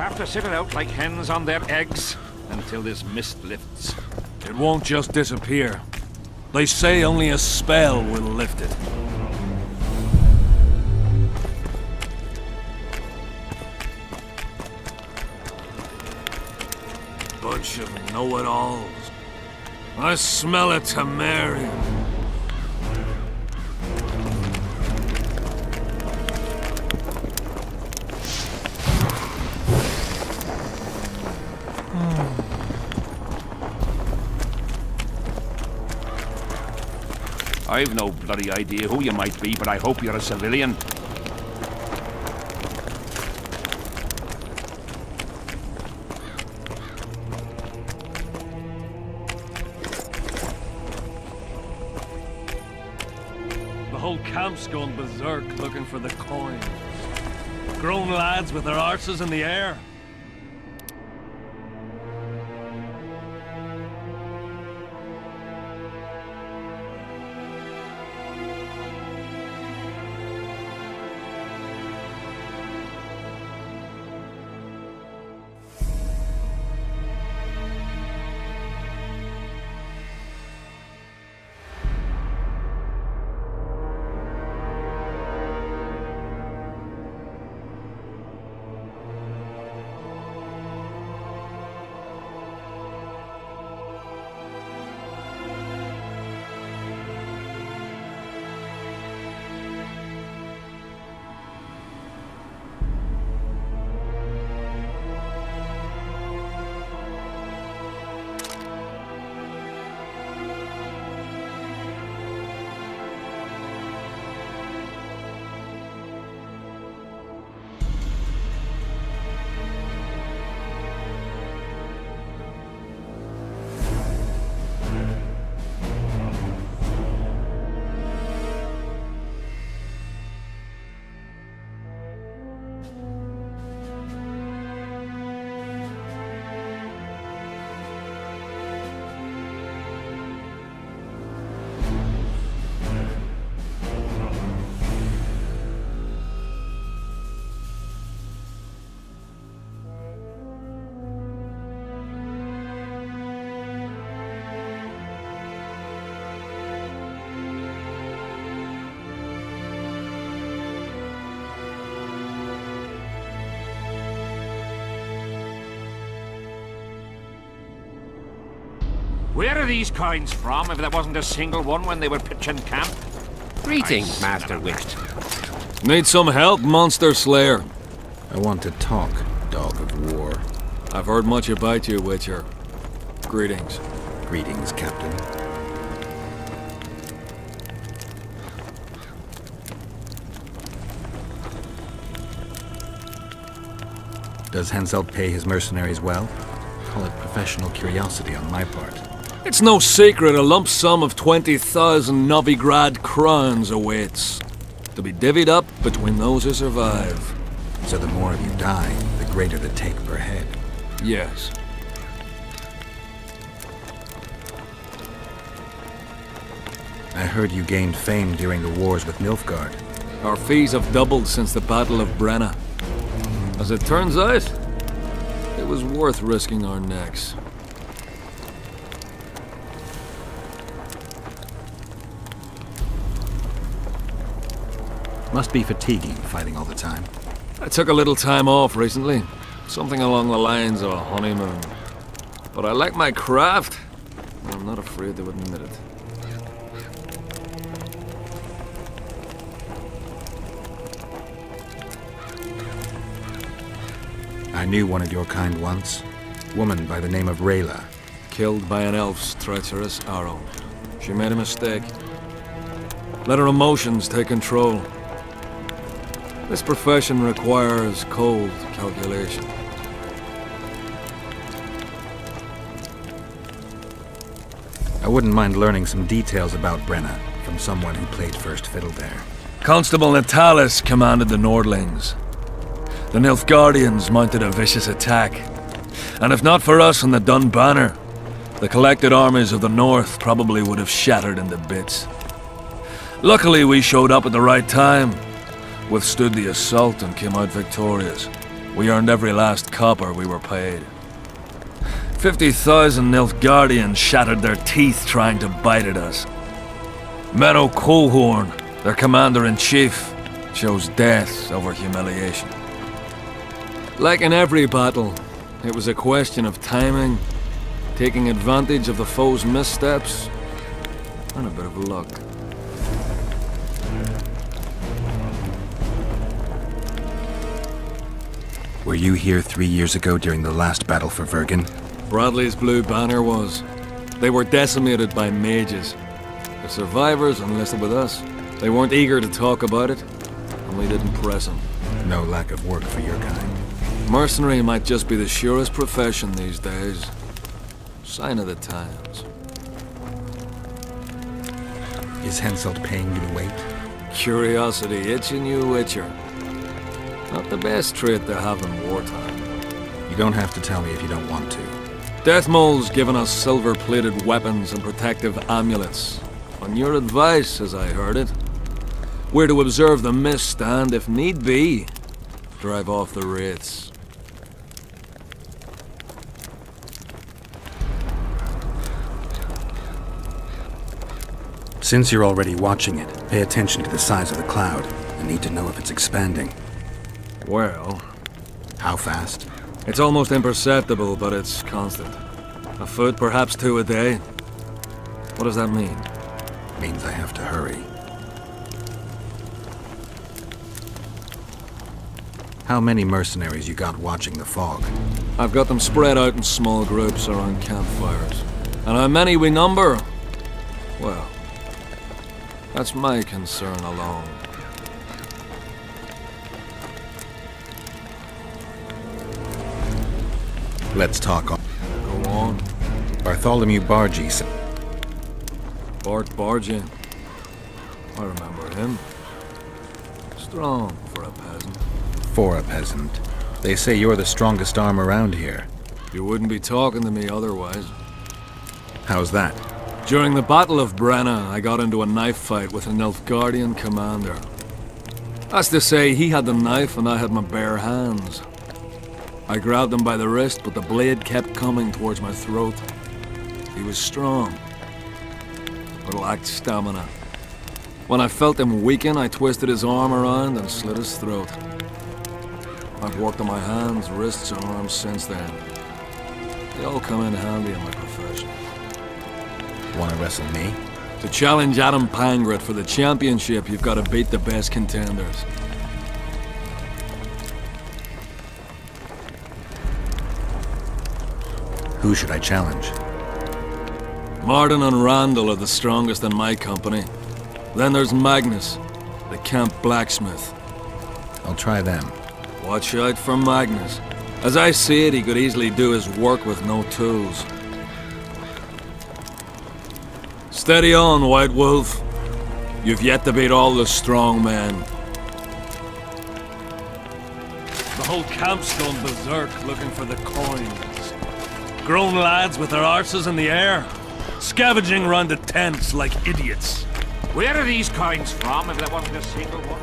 have to sit it out like hens on their eggs until this mist lifts. It won't just disappear. They say only a spell will lift it. Bunch of know-it-alls. I smell a Temerian. I've no bloody idea who you might be, but I hope you're a civilian. The whole camp's gone berserk looking for the coins. Grown lads with their arses in the air. Where are these coins from, if there wasn't a single one when they were pitching camp? Greetings, Master Witch. Need some help, Monster Slayer? I want to talk, Dog of War. I've heard much about you, Witcher. Greetings. Greetings, Captain. Does Henselt pay his mercenaries well? Call it professional curiosity on my part. It's no secret a lump sum of 20,000 Novigrad crowns awaits, to be divvied up between those who survive. So the more of you die, the greater the take per head. Yes. I heard you gained fame during the wars with Nilfgaard. Our fees have doubled since the Battle of Brenna. As it turns out, it was worth risking our necks. Must be fatiguing, fighting all the time. I took a little time off recently. Something along the lines of a honeymoon. But I like my craft, and I'm not afraid to admit it. I knew one of your kind once. Woman by the name of Rayla. Killed by an elf's treacherous arrow. She made a mistake. Let her emotions take control. This profession requires cold calculation. I wouldn't mind learning some details about Brenna from someone who played first fiddle there. Constable Natalis commanded the Nordlings. The Nilfgaardians mounted a vicious attack. And if not for us and the Dun Banner, the collected armies of the North probably would have shattered into bits. Luckily, we showed up at the right time, withstood the assault and came out victorious. We earned every last copper we were paid. 50,000 Nilfgaardians shattered their teeth trying to bite at us. Menno Colehorn, their commander-in-chief, chose death over humiliation. Like in every battle, it was a question of timing, taking advantage of the foe's missteps, and a bit of luck. Were you here 3 years ago during the last battle for Vergen? Bradley's Blue Banner was. They were decimated by mages. The survivors enlisted with us. They weren't eager to talk about it, and we didn't press them. No lack of work for your kind. Mercenary might just be the surest profession these days. Sign of the times. Is Henselt paying you to wait? Curiosity itching you, Witcher. Not the best trait to have in wartime. You don't have to tell me if you don't want to. Deathmold's given us silver-plated weapons and protective amulets. On your advice, as I heard it. We're to observe the mist and, if need be, drive off the wraiths. Since you're already watching it, pay attention to the size of the cloud. I need to know if it's expanding. Well, How fast? it's almost imperceptible, but it's constant. A foot, perhaps 2 a day. What does that mean? Means I have to hurry. How many mercenaries you got watching the fog? I've got them spread out in small groups around campfires. And how many we number? Well, that's my concern alone. Let's talk on. Go on. Bartholomew Bargy said Bart Bargin. I remember him. Strong for a peasant. for a peasant. They say you're the strongest arm around here. You wouldn't be talking to me otherwise. How's that? During the Battle of Brenna, I got into a knife fight with a Nilfgaardian commander. That's to say, he had the knife and I had my bare hands. I grabbed him by the wrist, but the blade kept coming towards my throat. He was strong, but lacked stamina. When I felt him weaken, I twisted his arm around and slit his throat. I've worked on my hands, wrists, and arms since then. They all come in handy in my profession. Wanna wrestle me? To challenge Adam Pangret for the championship, you've got to beat the best contenders. Who should I challenge? Martin and Randall are the strongest in my company. Then there's Magnus, the camp blacksmith. I'll try them. Watch out for Magnus. As I see it, he could easily do his work with no tools. Steady on, White Wolf. You've yet to beat all the strong men. The whole camp's gone berserk looking for the coins. Grown lads with their arses in the air, scavenging round the tents like idiots. Where are these coins from if there wasn't a single one?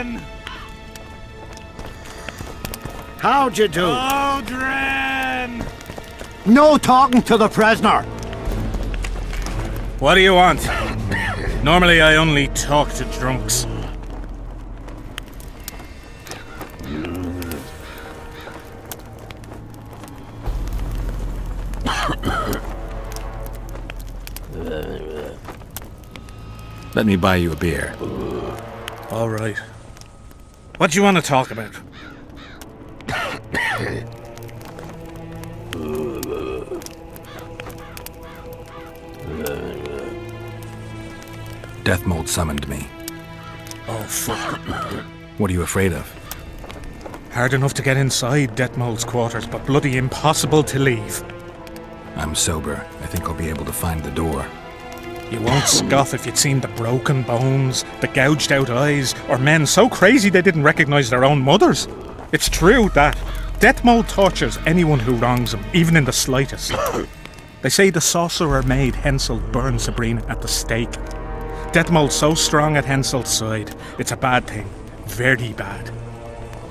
Aldrin! How'd you do? Aldrin! No talking to the prisoner. What do you want? Normally I only talk to drunks. Let me buy you a beer. All right. What do you want to talk about? Death Mold summoned me. Oh, fuck. What are you afraid of? Hard enough to get inside Death Mold's quarters, but bloody impossible to leave. I'm sober. I think I'll be able to find the door. You won't scoff if you'd seen the broken bones, the gouged out eyes, or men so crazy they didn't recognize their own mothers. It's true that Death Mold tortures anyone who wrongs him, even in the slightest. They say the sorcerer made Hensel burn Sabrina at the stake. Death Mold's so strong at Hensel's side, it's a bad thing. Very bad.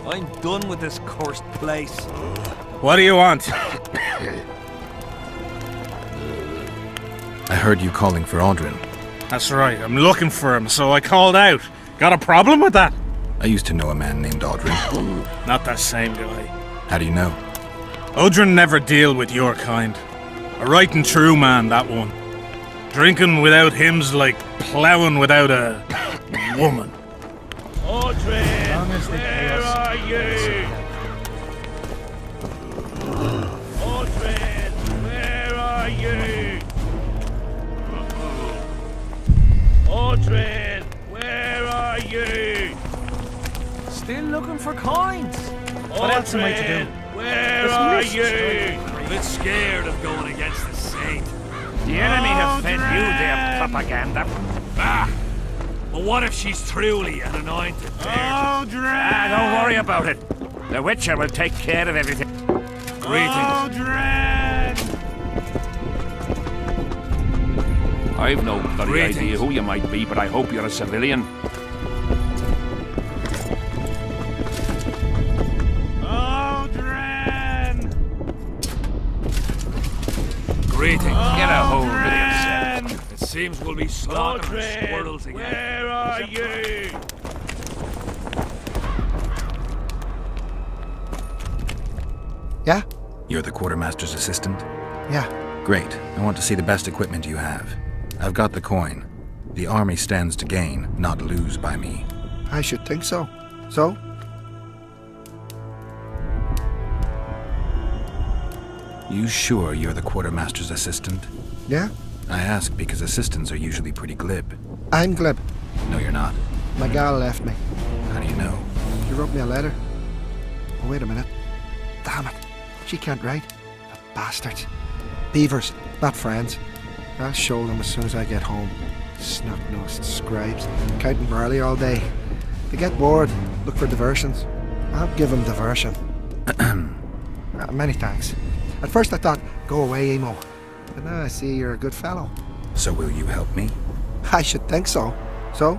I'm done with this cursed place. What do you want? I heard you calling for Aldrin. That's right, I'm looking for him, so I called out. Got a problem with that? I used to know a man named Aldrin. Not that same guy. How do you know? Odrin never deal with your kind. A right and true man, that one. Drinking without him's like ploughing without a woman. Odrin, where are you? Odrin, where are you? Odrin, where are you? Still looking for coins. What else am I to do? Where are you? I'm a bit scared of going against the saint. The enemy have fed you their propaganda. Ah! But what if she's truly an anointed Aldrin! Don't worry about it. The Witcher will take care of everything. Greetings. Aldrin! I've no bloody Greetings. idea who you might be, but I hope you're a civilian. Aldrin! Greetings. Get a hold of yourself. It seems we'll be slaughtering squirrels again. Where are you? Yeah? You're the quartermaster's assistant? Yeah. Great. I want to see the best equipment you have. I've got the coin. The army stands to gain, not lose by me. I should think so. So? You sure you're the quartermaster's assistant? Yeah? I ask because assistants are usually pretty glib. I'm glib. No, you're not. My gal left me. How do you know? She wrote me a letter. Oh, wait a minute. Damn it. She can't write. The bastards. Beavers, not friends. I'll show them as soon as I get home. Snot-nosed scribes, counting barley all day. They get bored, look for diversions. I'll give them diversion. Many thanks. At first I thought, go away, Emo. But now I see you're a good fellow. So will you help me? I should think so. So?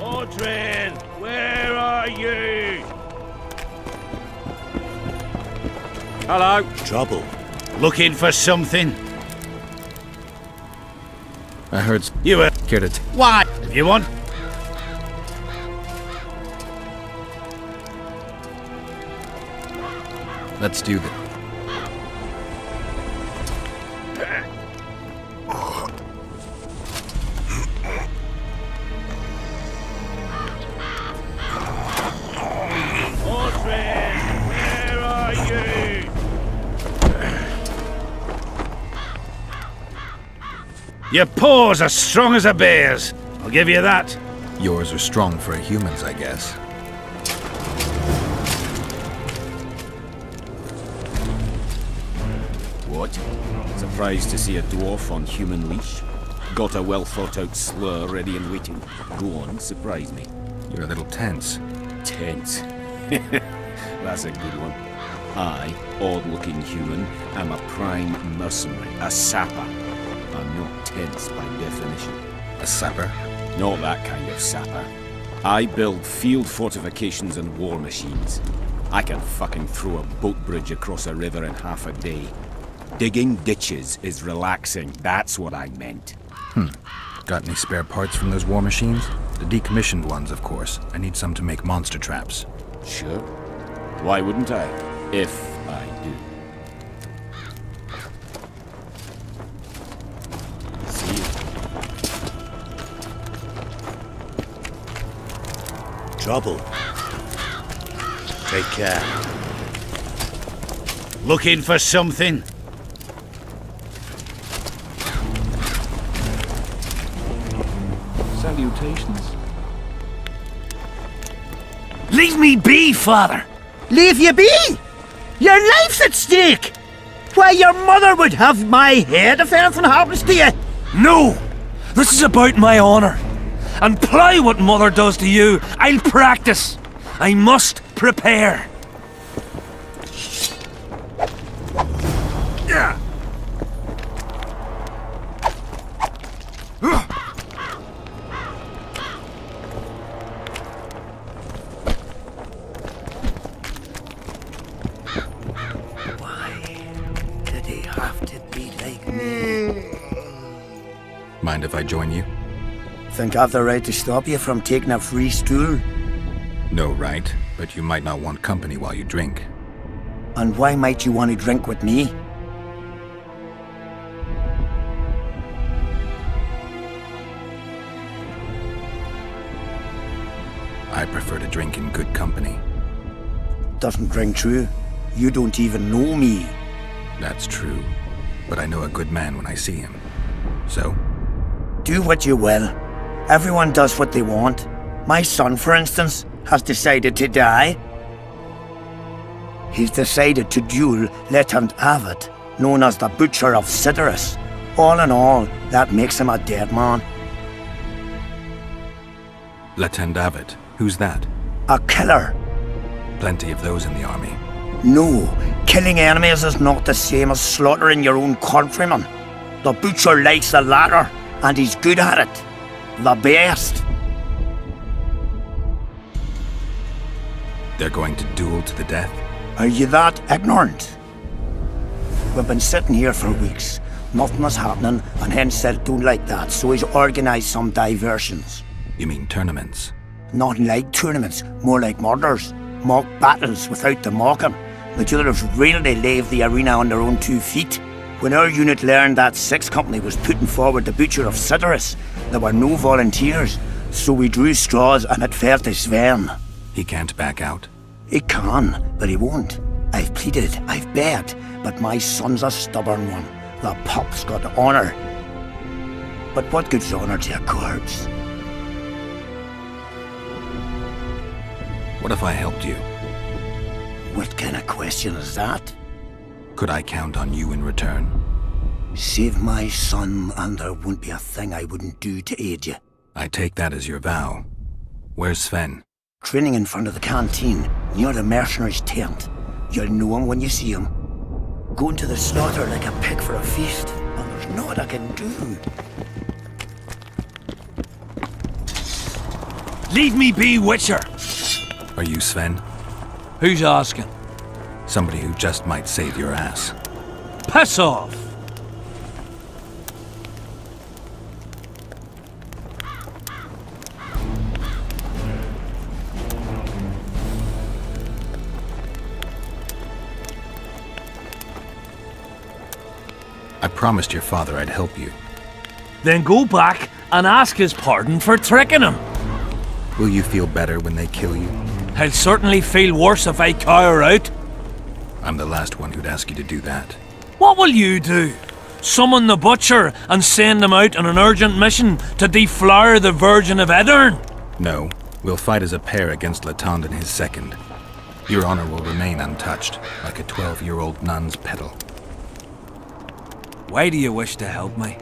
Aldrin, where are you? Hello. Trouble. Looking for something? I heard You were... care to What? If you want... Let's do this. Where are you? Your paws are strong as a bear's. I'll give you that. Yours are strong for a human's, I guess. What? Surprised to see a dwarf on human leash? Got a well-thought-out slur ready and waiting. Go on, surprise me. You're a little tense. Tense. That's a good one. I, odd-looking human, am a prime mercenary, a sapper. I'm not tense by definition. A sapper? Not that kind of sapper. I build field fortifications and war machines. I can fucking throw a boat bridge across a river in half a day. Digging ditches is relaxing, that's what I meant. Got any spare parts from those war machines? The decommissioned ones, of course. I need some to make monster traps. Sure. Why wouldn't I? If I do. See you. Trouble. Take care. Looking for something? Salutations. Leave me be, father! Leave you be? Your life's at stake! Why, your mother would have my head if anything happens to you! No! This is about my honor. And ply what mother does to you, I'll practice. I must prepare. Did he have to be like me? Mind if I join you? Think I've the right to stop you from taking a free stool? No, right. But you might not want company while you drink. And why might you want to drink with me? I prefer to drink in good company. Doesn't ring true. You don't even know me. That's true. But I know a good man when I see him. So? Do what you will. Everyone does what they want. My son, for instance, has decided to die. He's decided to duel Lieutenant Avid, known as the Butcher of Sidorus. All in all, that makes him a dead man. Lieutenant Avid. Who's that? A killer. Plenty of those in the army. No, killing enemies is not the same as slaughtering your own countrymen. The Butcher likes the latter, and he's good at it. The best. They're going to duel to the death? Are you that ignorant? We've been sitting here for weeks. Nothing is happening, and hence said don't like that, so he's organised some diversions. You mean tournaments? Nothing like tournaments, more like murders. Mock battles without the mocking. The killers really leave the arena on their own 2 feet. When our unit learned that 6th Company was putting forward the Butcher of Sidorus, there were no volunteers, so we drew straws and it fell to Sven. He can't back out? He can, but he won't. I've pleaded, I've begged, but my son's a stubborn one. The pup's got honour. But what good's honour to a corpse? What if I helped you? What kind of question is that? Could I count on you in return? Save my son, and there won't be a thing I wouldn't do to aid you. I take that as your vow. Where's Sven? Training in front of the canteen, near the mercenary's tent. You'll know him when you see him. Going to the slaughter like a pig for a feast, and there's naught I can do. Leave me be, Witcher! Are you Sven? Who's asking? Somebody who just might save your ass. Piss off! I promised your father I'd help you. Then go back and ask his pardon for tricking him. Will you feel better when they kill you? I'll certainly feel worse if I cower out. I'm the last one who'd ask you to do that. What will you do? Summon the butcher and send him out on an urgent mission to deflower the Virgin of Edern? No, we'll fight as a pair against Letond and his second. Your honor will remain untouched, like a 12-year-old nun's petal. Why do you wish to help me?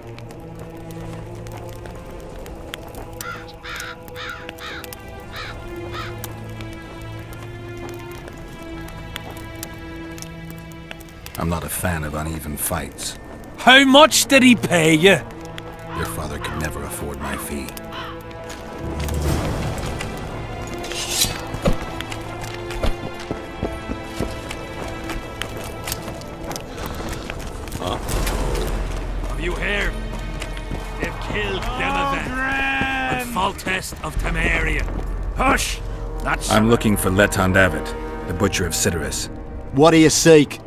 I'm not a fan of uneven fights. How much did he pay you? Your father could never afford my fee. Have you heard? They've killed Demavet and Foltest of Temeria. Hush! That's... I'm looking for Letond Avet, the Butcher of Cidaris. What do you seek?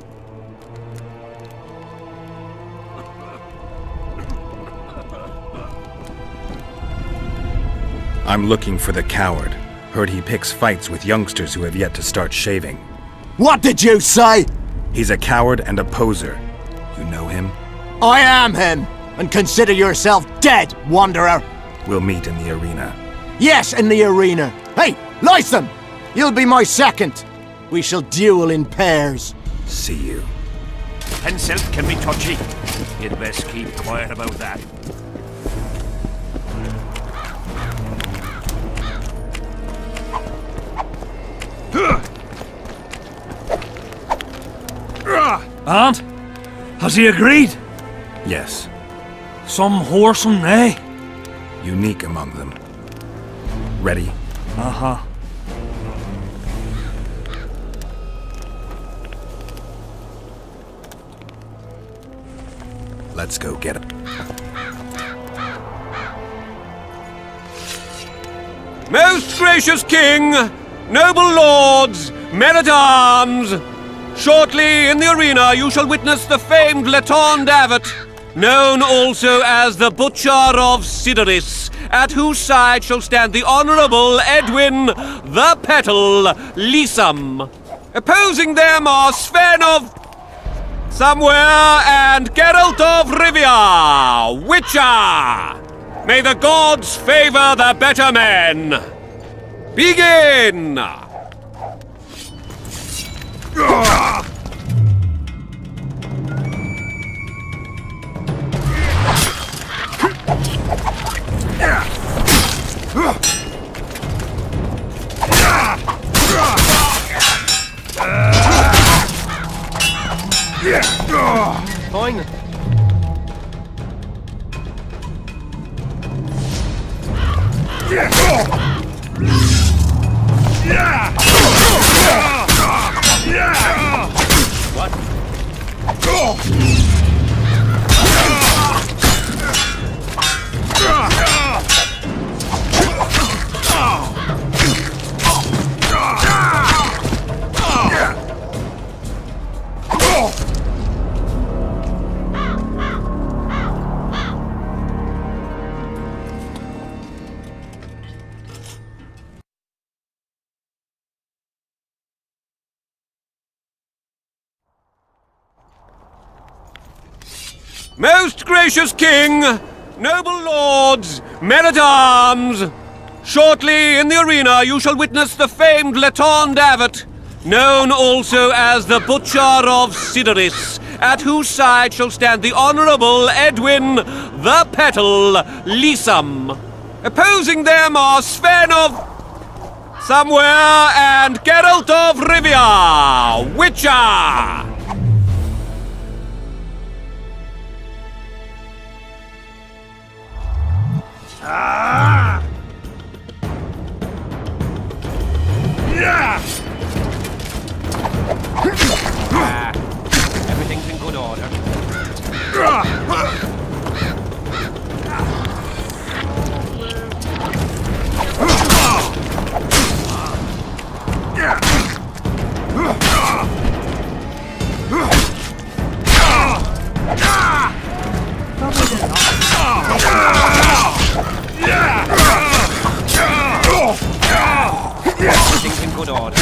I'm looking for the coward. Heard he picks fights with youngsters who have yet to start shaving. What did you say? He's a coward and a poser. You know him? I am him, and consider yourself dead, wanderer. We'll meet in the arena. Yes, in the arena. Hey, Lytham! You'll be my second. We shall duel in pairs. See you. Pencil can be touchy. You'd best keep quiet about that. Aunt, has he agreed? Yes, Some whoresome, eh? unique among them. Ready? Uh-huh. Let's go get him. Most gracious king, noble lords, men-at-arms, shortly in the arena you shall witness the famed Letond Avet, known also as the Butcher of Cidaris, at whose side shall stand the Honourable Edwin the Petal Lysam. Opposing them are Sven of Somewhere and Geralt of Rivia, Witcher. May the gods favor the better men. Begin! Fine. Most gracious king, noble lords, men-at-arms, shortly in the arena you shall witness the famed Letond Avet, known also as the Butcher of Cidaris, at whose side shall stand the Honourable Edwin the Petal Lysam. Opposing them are Sven of Somewhere and Geralt of Rivia, Witcher. Everything's in good order. Everything's in good order.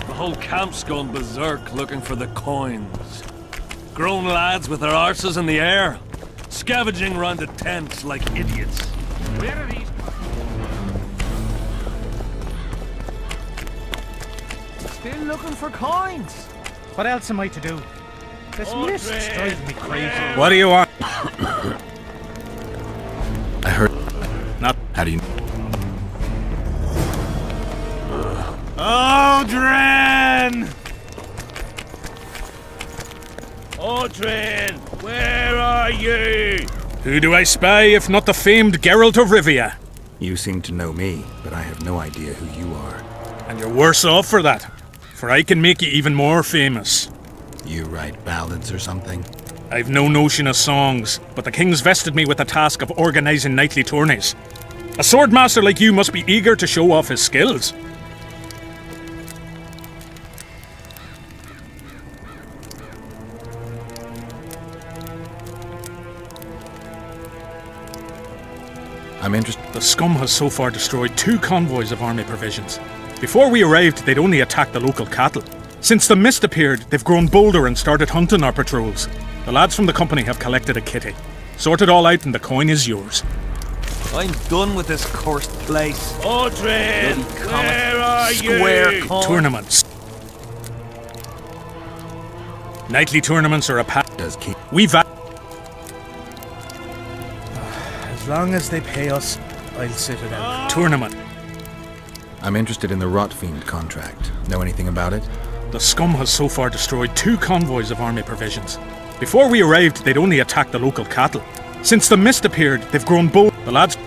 The whole camp's gone berserk looking for the coins. Grown lads with their arses in the air, scavenging round the tents like idiots. Where are these? Still looking for coins. What else am I to do? This mist's driving me crazy. What do you want? I heard. Not. How do you? Aldrin! Aldrin, where are you? Who do I spy if not the famed Geralt of Rivia? You seem to know me, but I have no idea who you are. And you're worse off for that, for I can make you even more famous. You write ballads or something? I've no notion of songs, but the king's vested me with the task of organising knightly tourneys. A swordmaster like you must be eager to show off his skills. I'm interested. The scum has so far destroyed 2 convoys of army provisions. Before we arrived, they'd only attacked the local cattle. Since the mist appeared, they've grown bolder and started hunting our patrols. The lads from the company have collected a kitty. Sort it all out and the coin is yours. I'm done with this cursed place. Aldrin, where are Square coin. Tournaments. Nightly tournaments are a Does King? We've As long as they pay us, I'll sit it out. tournament. I'm interested in the Rotfiend contract. Know anything about it? The scum has so far destroyed 2 convoys of army provisions. Before we arrived, they'd only attacked the local cattle. Since the mist appeared, they've grown bold. The lads.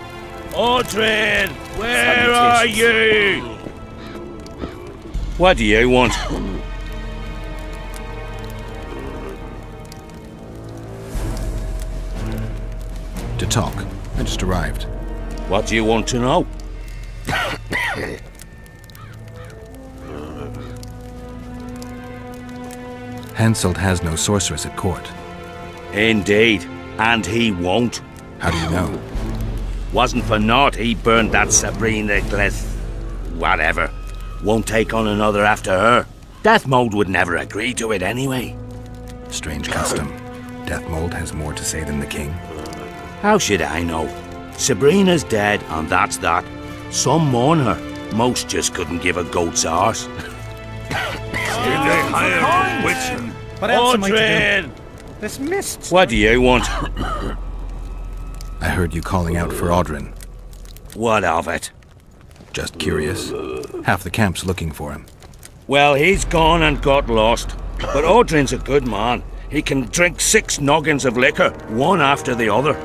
Aldrin, where are you? What do you want? To talk. I just arrived. What do you want to know? Henselt has no sorceress at court. Indeed, and he won't. How do you know? Wasn't for naught he burned that Sabrina Gleth... whatever. Won't take on another after her. Death Mode would never agree to it anyway. Strange custom. Death Mold has more to say than the king. How should I know? Sabrina's dead, and that's that. Some mourn her. Most just couldn't give a goat's arse. What else am I to do? This mist. What do you want? I heard you calling out for Audrin. What of it? Just curious. Half the camp's looking for him. Well, he's gone and got lost. But Audrin's a good man. He can drink 6 noggins of liquor, one after the other.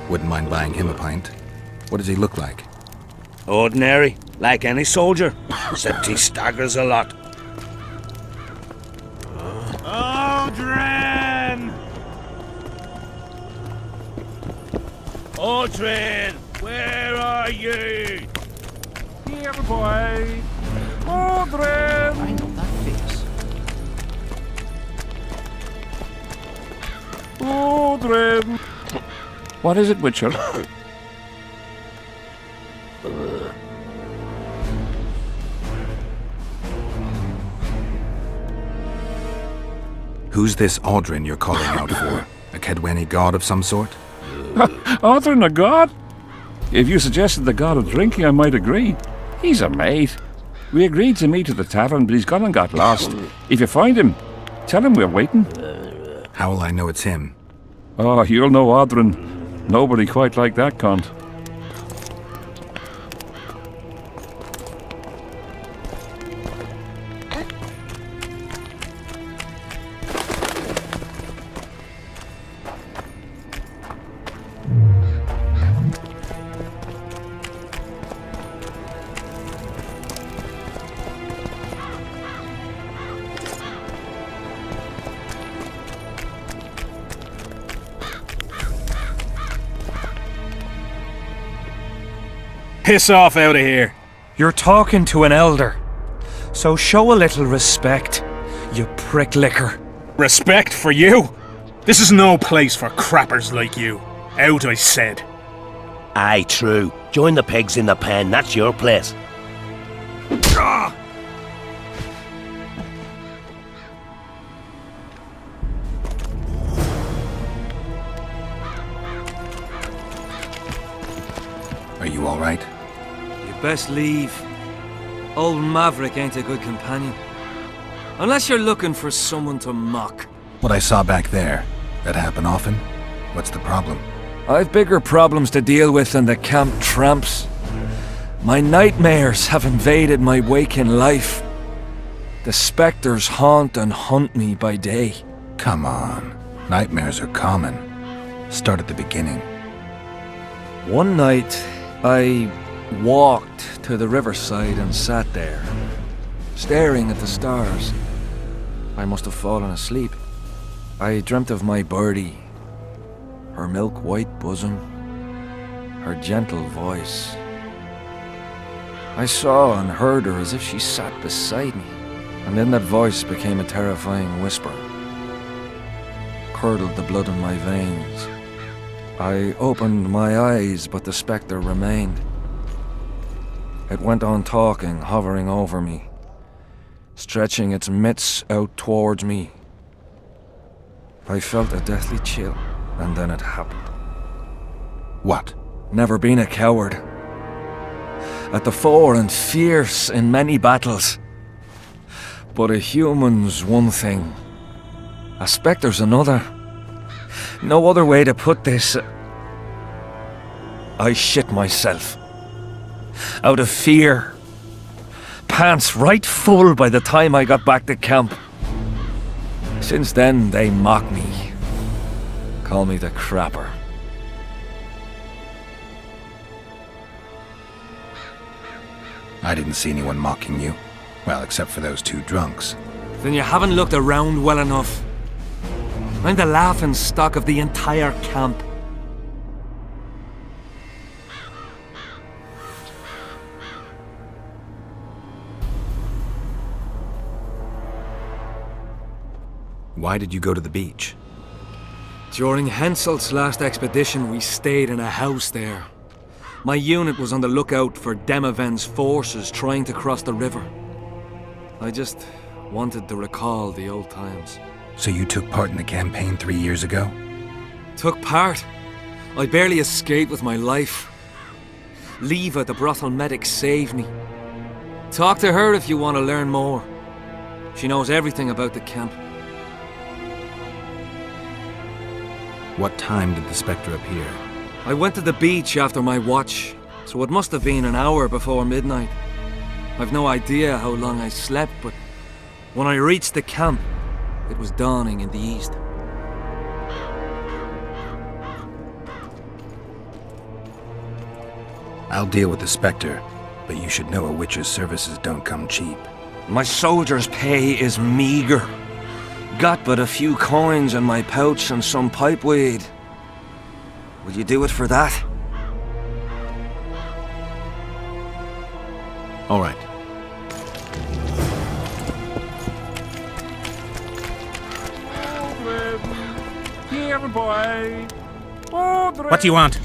Wouldn't mind buying him a pint. What does he look like? Ordinary, like any soldier, except he staggers a lot. Aldrin! Audrin, where are you? Here, boy. Audrin! I know that face. Audrin! What is it, Witcher? Who's this Audrin you're calling out for? A Kedweni god of some sort? Audrin, a god? If you suggested the god of drinking, I might agree. He's a mate. We agreed to meet at the tavern, but he's gone and got lost. If you find him, tell him we're waiting. How will I know it's him? Oh, you'll know Audrin. Nobody quite like that cunt. Piss off out of here. You're talking to an elder, so show a little respect, you pricklicker. Respect for you? This is no place for crappers like you. Out, I said. Aye, true. Join the pigs in the pen, that's your place. Are you all right? You best leave. Old Maverick ain't a good companion. Unless you're looking for someone to mock. What I saw back there, that happen often? What's the problem? I've bigger problems to deal with than the camp tramps. My nightmares have invaded my waking life. The specters haunt and hunt me by day. Come on. Nightmares are common. Start at the beginning. One night, I walked to the riverside and sat there, staring at the stars. I must have fallen asleep. I dreamt of my birdie, her milk-white bosom, her gentle voice. I saw and heard her as if she sat beside me, and then that voice became a terrifying whisper, curdled the blood in my veins. I opened my eyes, but the spectre remained. It went on talking, hovering over me, stretching its mitts out towards me. I felt a deathly chill, and then it happened. What? Never been a coward. At the fore and fierce in many battles. But a human's one thing, a spectre's another. No other way to put this. I shit myself. Out of fear. Pants right full by the time I got back to camp. Since then, they mock me. Call me the crapper. I didn't see anyone mocking you. Well, except for those two drunks. Then you haven't looked around well enough. I'm the laughing stock of the entire camp. Why did you go to the beach? During Henselt's last expedition, we stayed in a house there. My unit was on the lookout for Demaven's forces trying to cross the river. I just wanted to recall the old times. So you took part in the campaign 3 years ago? Took part? I barely escaped with my life. Leva, the brothel medic, saved me. Talk to her if you want to learn more. She knows everything about the camp. What time did the Spectre appear? I went to the beach after my watch, so it must have been an hour before midnight. I've no idea how long I slept, but when I reached the camp, it was dawning in the east. I'll deal with the Spectre, but you should know a witch's services don't come cheap. My soldier's pay is meager. Got but a few coins in my pouch and some pipeweed. Will you do it for that? All right. Here, boy. Audrey. What do you want?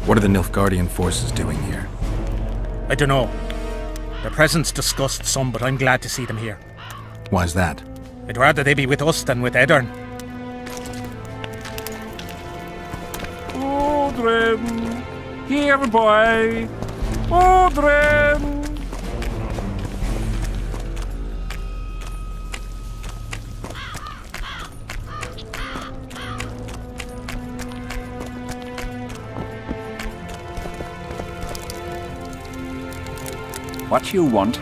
What are the Nilfgaardian forces doing here? I don't know. Their presence disgusts some, but I'm glad to see them here. Why's that? I'd rather they be with us than with Edirn. Audrey. Here, boy. Audrey. What you want?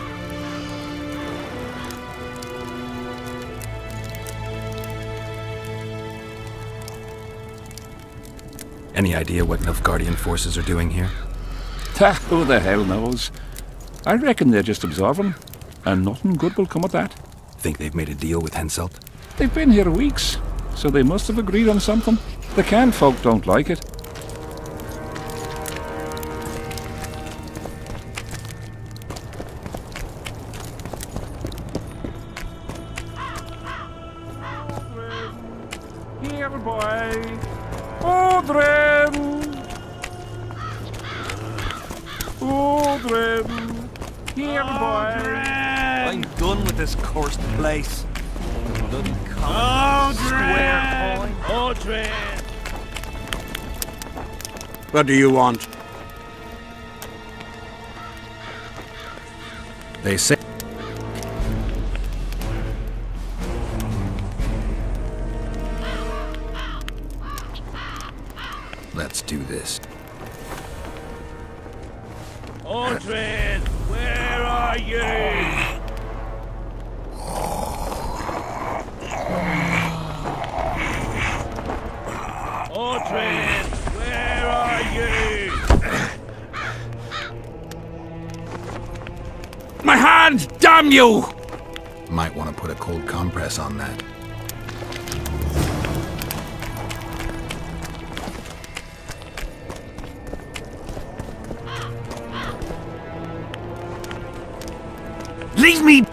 Any idea what Nilfgaardian forces are doing here? Who the hell knows? I reckon they're just observing, and nothing good will come of that. Think they've made a deal with Henselt? They've been here weeks, so they must have agreed on something. The Can folk don't like it. Here, boy. Audrey. Audrey. Here, boy. I'm done with this cursed place. Bloody common square coin. Audrey! What do you want? They say... Let's do this. Audrey! Where are you? Audrey! Where are you? My hand! Damn you! Might want to put a cold compress on that. Leave me!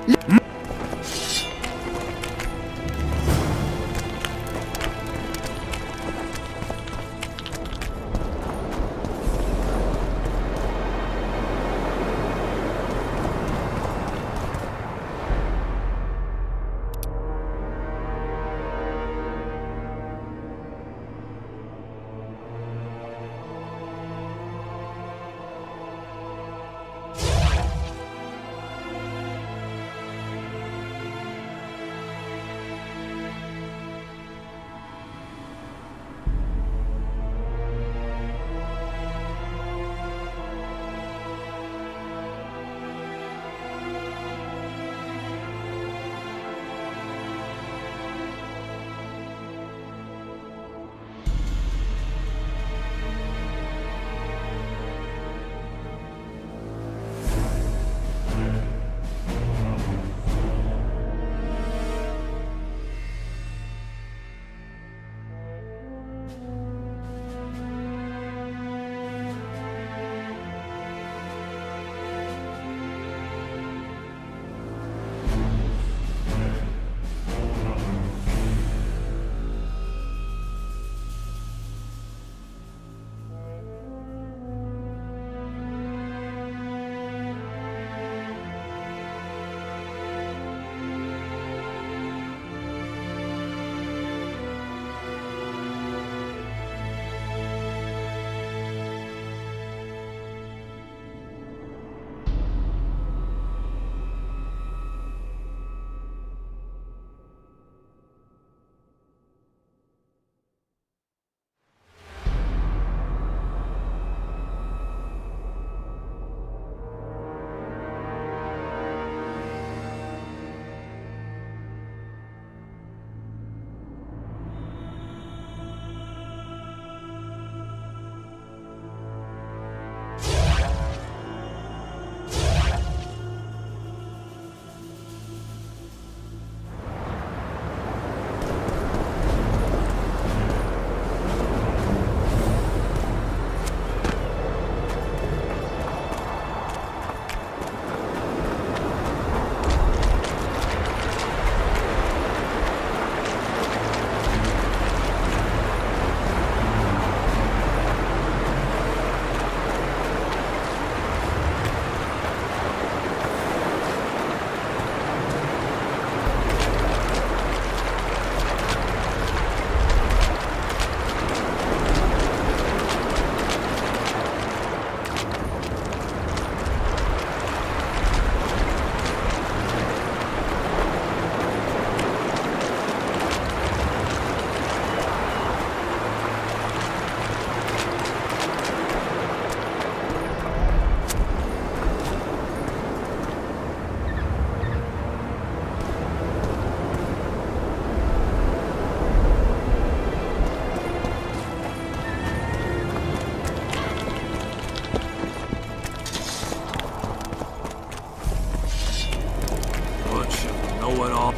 know it all.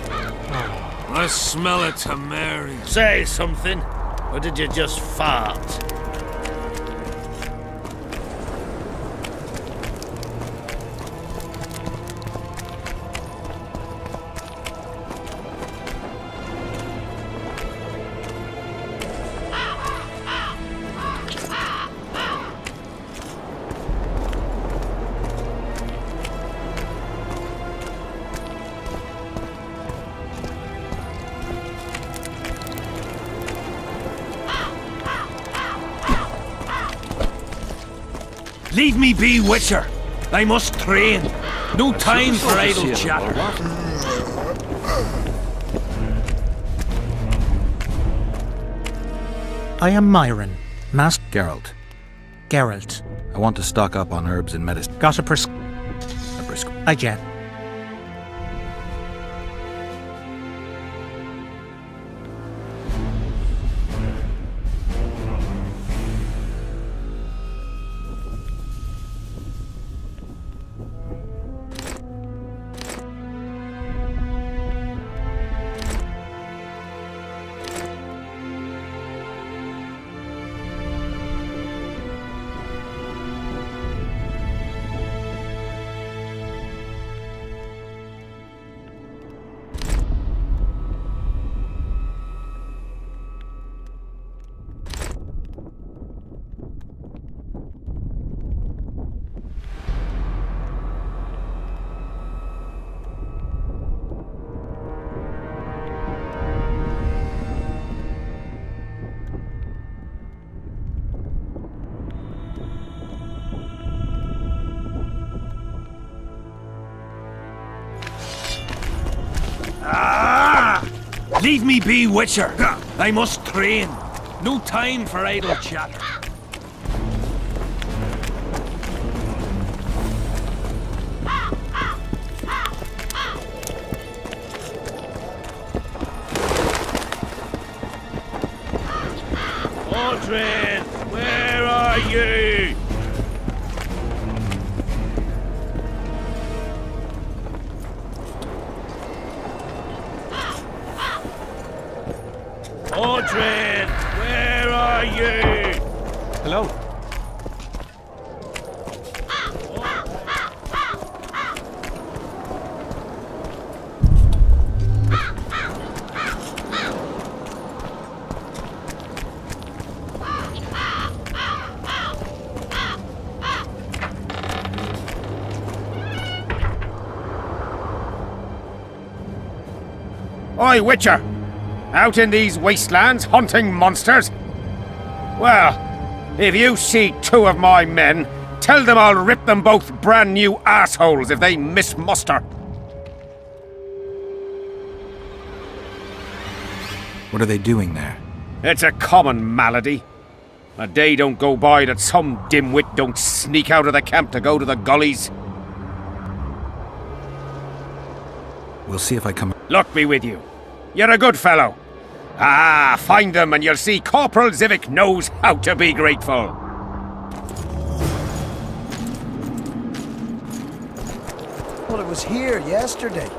I smell it to Mary. Say something, or did you just fart? Leave me be, Witcher. I must train. No time for idle chatter. I am Myron, Master Geralt, Geralt. I want to stock up on herbs and medicine. Got a I get. Leave me be, Witcher. I must train. No time for idle chatter. Aldrin, where are you? Aldrin, where are you? Hello. Oi, Witcher! Out in these wastelands hunting monsters? Well, if you see two of my men, tell them I'll rip them both brand new assholes if they miss muster. What are they doing there? It's a common malady. A day don't go by that some dimwit don't sneak out of the camp to go to the gullies. We'll see if I come... Luck be with you. You're a good fellow. Ah, find them and you'll see Corporal Zivik knows how to be grateful. Well, it was here yesterday.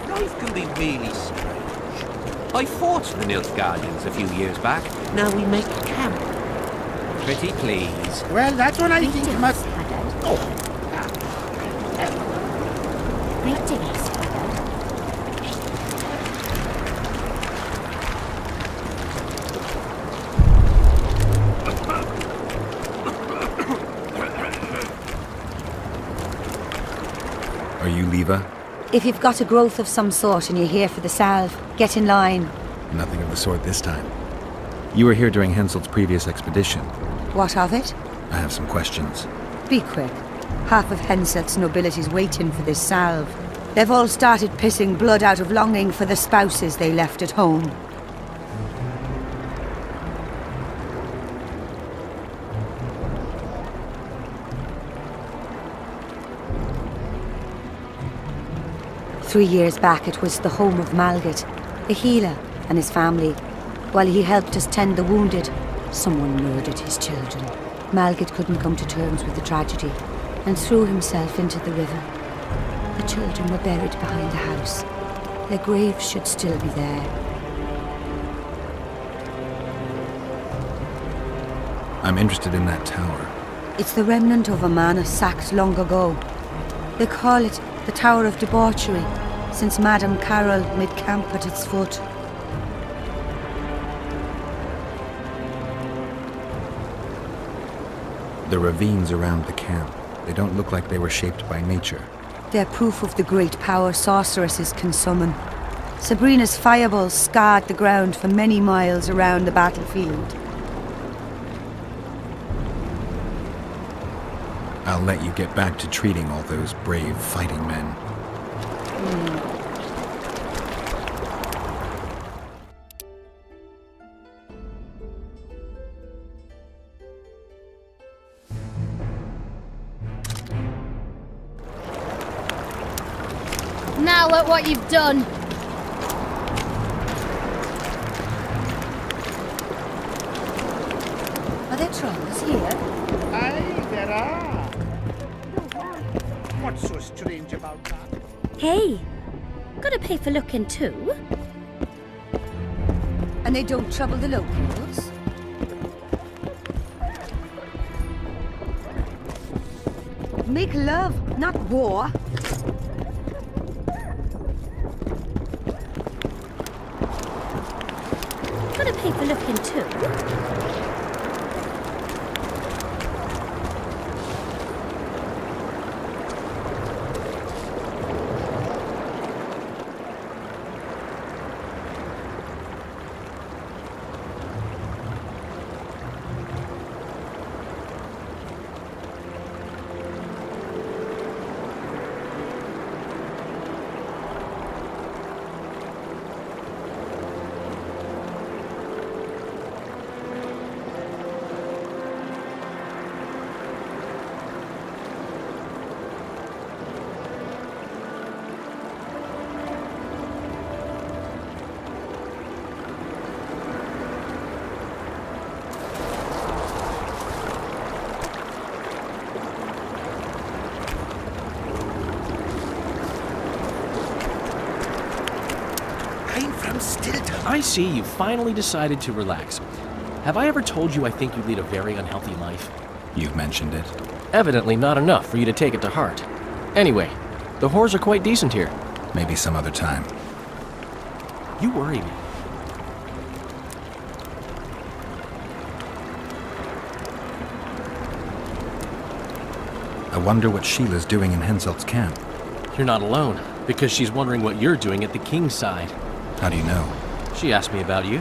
Life can be really strange. I fought the Nilfgaardians a few years back. Now we make camp. Pretty please. Well, that's what I think must... Are you Leva? If you've got a growth of some sort and you're here for the salve, get in line. Nothing of the sort this time. You were here during Henselt's previous expedition. What of it? I have some questions. Be quick. Half of Henselt's nobility's waiting for this salve. They've all started pissing blood out of longing for the spouses they left at home. 3 years back, it was the home of Malgat, a healer, and his family. While he helped us tend the wounded, someone murdered his children. Malgat couldn't come to terms with the tragedy and threw himself into the river. The children were buried behind the house. Their graves should still be there. I'm interested in that tower. It's the remnant of a manor sacked long ago. They call it the Tower of Debauchery, since Madame Carol made camp at its foot. The ravines around the camp, they don't look like they were shaped by nature. They're proof of the great power sorceresses can summon. Sabrina's fireballs scarred the ground for many miles around the battlefield. I'll let you get back to treating all those brave fighting men. Now look what you've done. Are there trolls here? Aye, there are. What's so strange about that? Hey, gotta pay for looking too. And they don't trouble the locals? Make love, not war. Gotta pay for looking too. I see you finally decided to relax. Have I ever told you I think you lead a very unhealthy life? You've mentioned it. Evidently not enough for you to take it to heart. Anyway, the whores are quite decent here. Maybe some other time. You worry me. I wonder what Sheila's doing in Henselt's camp. You're not alone, because she's wondering what you're doing at the king's side. How do you know? She asked me about you.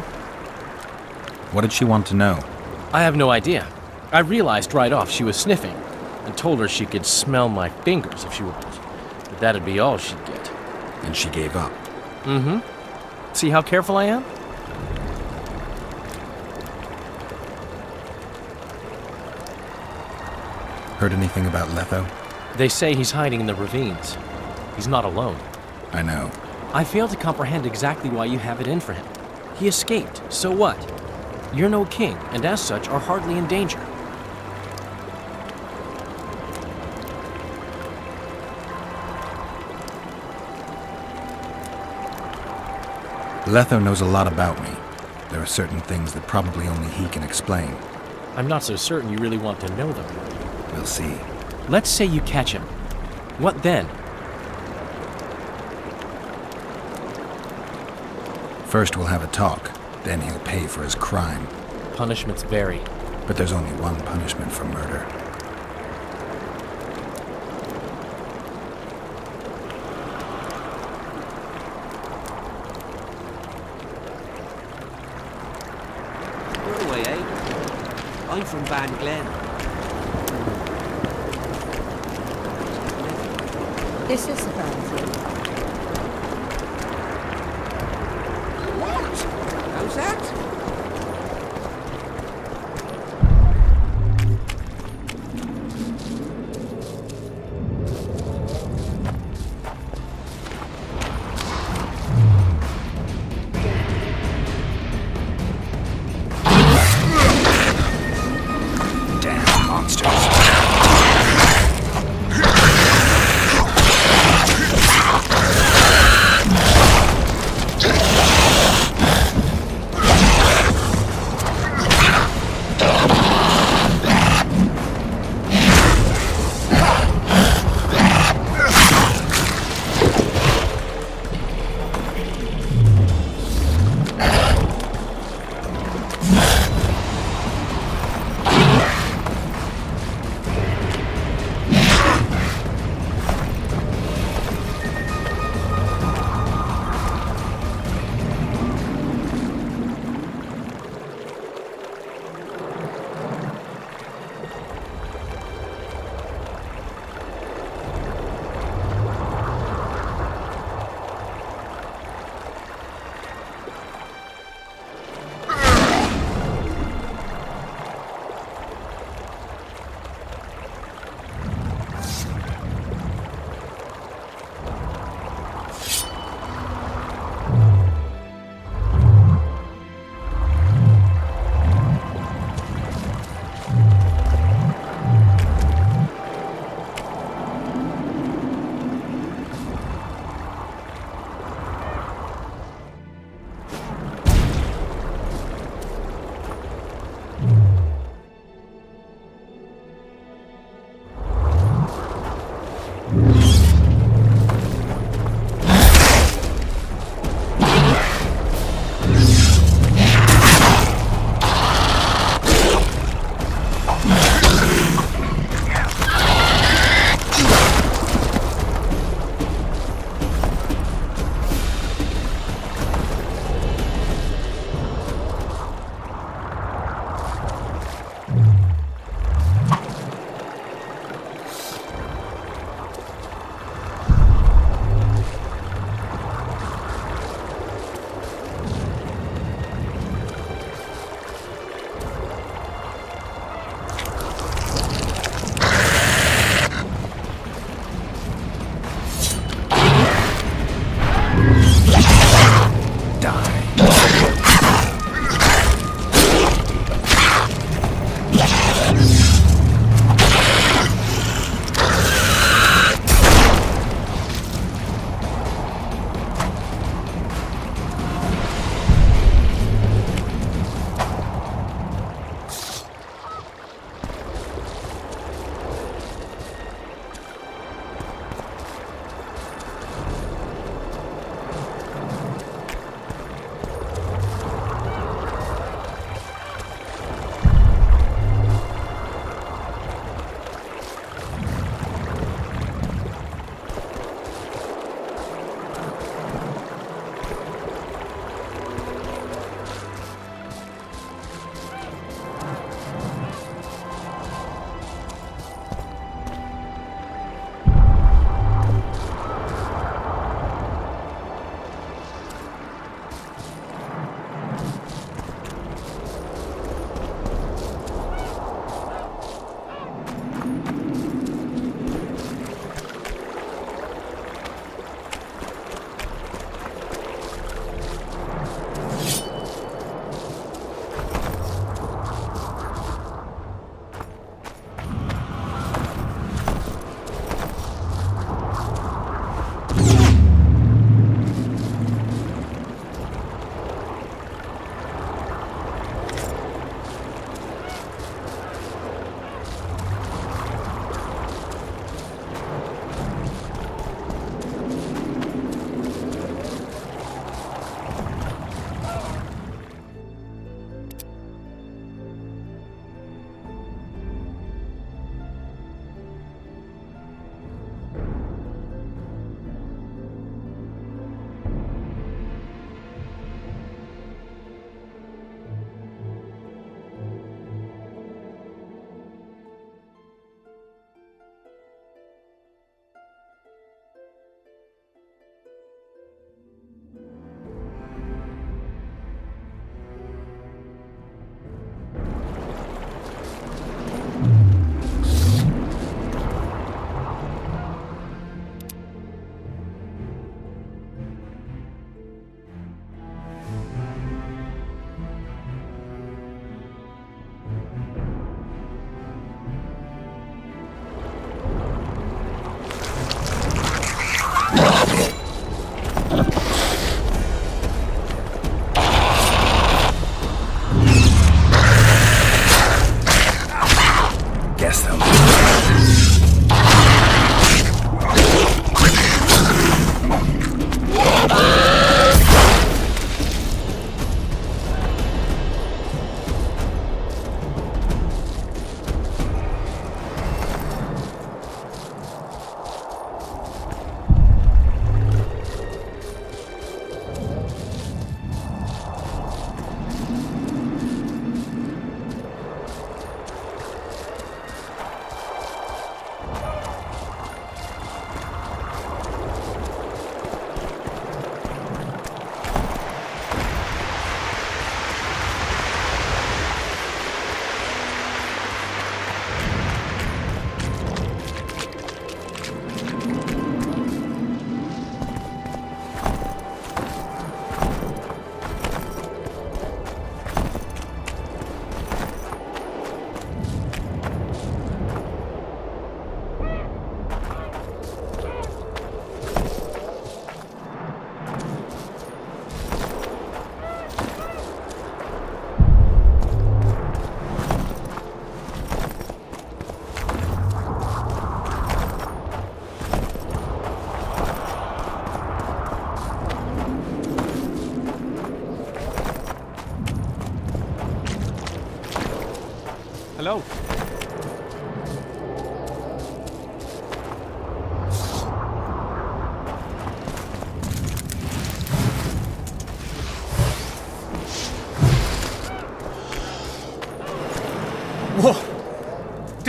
What did she want to know? I have no idea. I realized right off she was sniffing, and told her she could smell my fingers if she wanted. But that'd be all she'd get. And she gave up. Mm-hmm. See how careful I am? Heard anything about Letho? They say he's hiding in the ravines. He's not alone. I know. I fail to comprehend exactly why you have it in for him. He escaped, so what? You're no king, and as such are hardly in danger. Letho knows a lot about me. There are certain things that probably only he can explain. I'm not so certain you really want to know them. We'll see. Let's say you catch him. What then? First we'll have a talk, then he'll pay for his crime. Punishments vary. But there's only one punishment for murder. You're away, eh? I'm from Van Glen. This is surprising. What? How's that?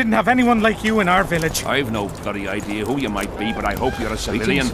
didn't have anyone like you in our village. I've no bloody idea who you might be, but I hope you're a civilian.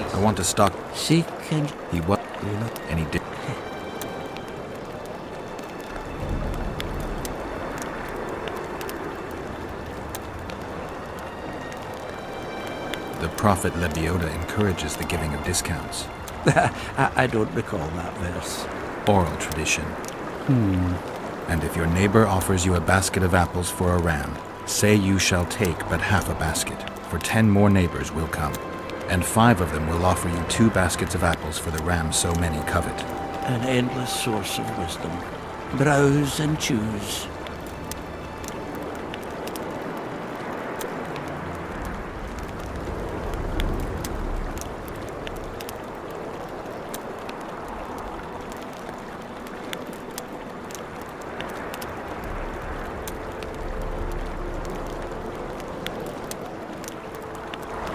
I want to stock. She can. He what? And he did. The prophet Lebioda encourages the giving of discounts. I don't recall that verse. Oral tradition. And if your neighbor offers you a basket of apples for a ram, say you shall take but half a basket, for 10 more neighbors will come, and 5 of them will offer you 2 baskets of apples for the ram so many covet. An endless source of wisdom. Browse and choose.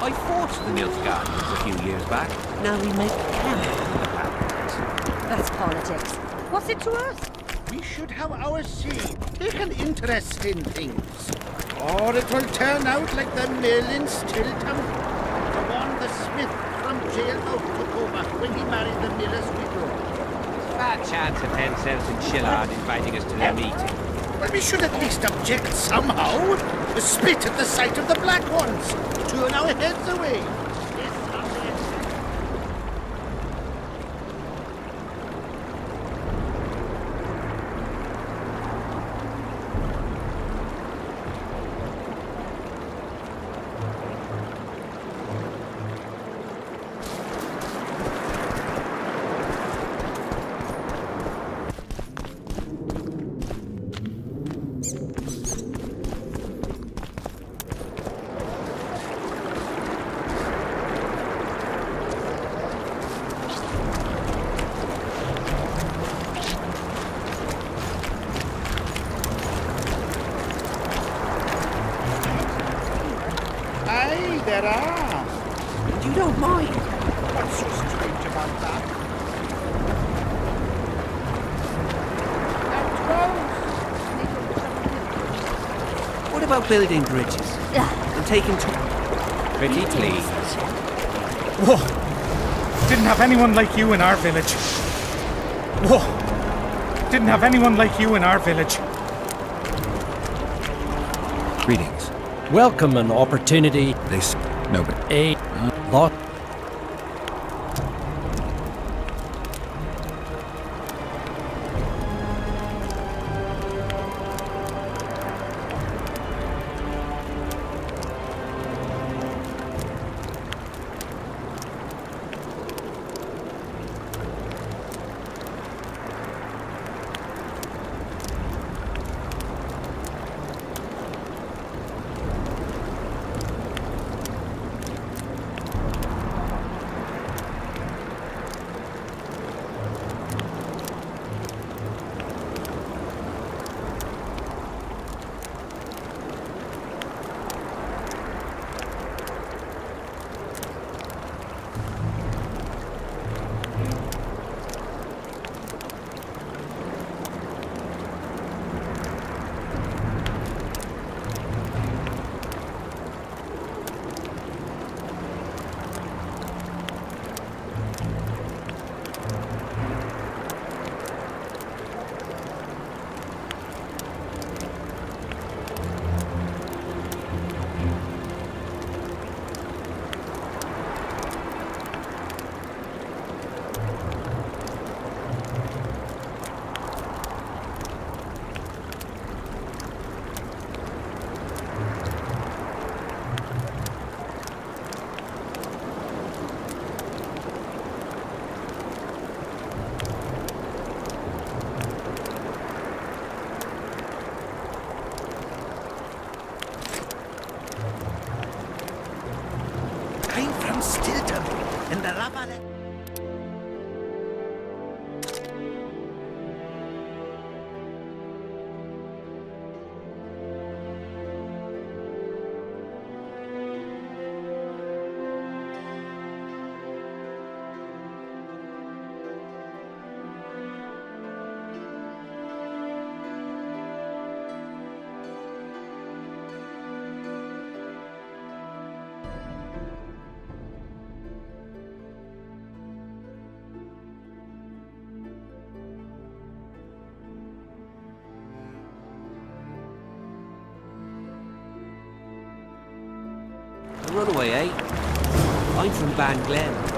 I fought the Nilfgaardians a few years back. Now we make camp in the Paladins. That's politics. What's it to us? We should have our say, take an interest in things. Or it will turn out like the mill in Stilton. The one the smith from jailhouse took over when he married the miller's widow. Fat chance of Henselt and Shillard inviting us to their meeting. Well, we should at least object somehow. Spit at the sight of the black ones. Turn our heads away. there are. And you don't mind? What's so strange about that? What about building bridges? And taking Pretty please. Whoa! Didn't have anyone like you in our village. Whoa! Didn't have anyone like you in our village. Greetings. Welcome an opportunity. No, but A lot. Runaway, eh? I'm from Banglen.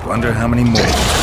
wonder how many more.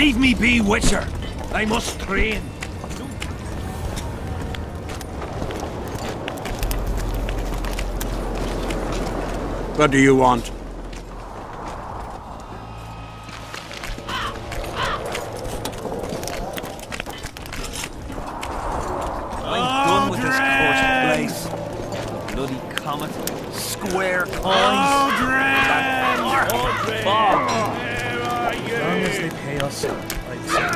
Leave me be, Witcher. I must train. What do you want? I'm done with this cursed place. Bloody comet. Square coins. As long as they pay us, I'd say.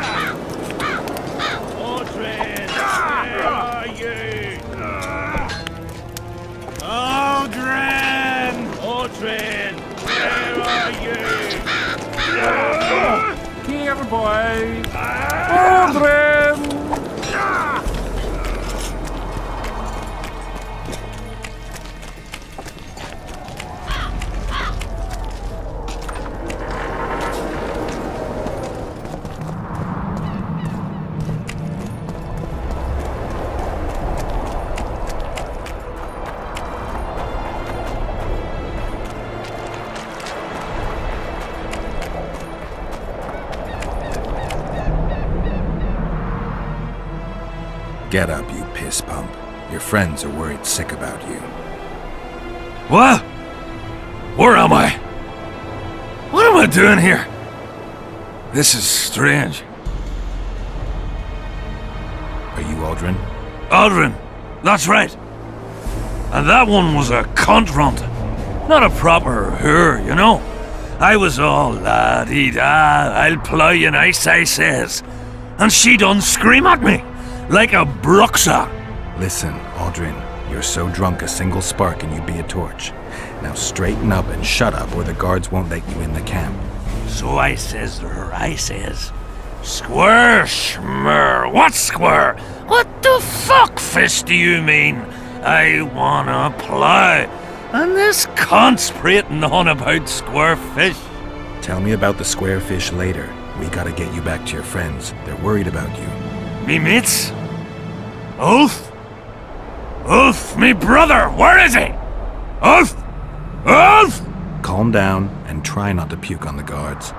Where are you? Aldrin! Aldrin! Where are you? Here, boy! Aldrin! Get up, you piss pump. Your friends are worried sick about you. What? Where am I? What am I doing here? This is strange. Are you Aldrin? Aldrin, that's right. And that one was a cunt runt. Not a proper her, you know. I was all la-dee-da, I'll plough you nice, I says. And she done scream at me, like a bruxa. Listen, Aldrin, you're so drunk a single spark and you'd be a torch. Now straighten up and shut up or the guards won't let you in the camp. So I says to her, I says, Square, schmer, what square? What the fuck, fish, do you mean? I wanna plough. And this cunt's prating on about square fish. Tell me about the square fish later. We gotta get you back to your friends. They're worried about you. Me mates? Ulf? Ulf, me brother, where is he? Ulf? Ulf? Calm down and try not to puke on the guards.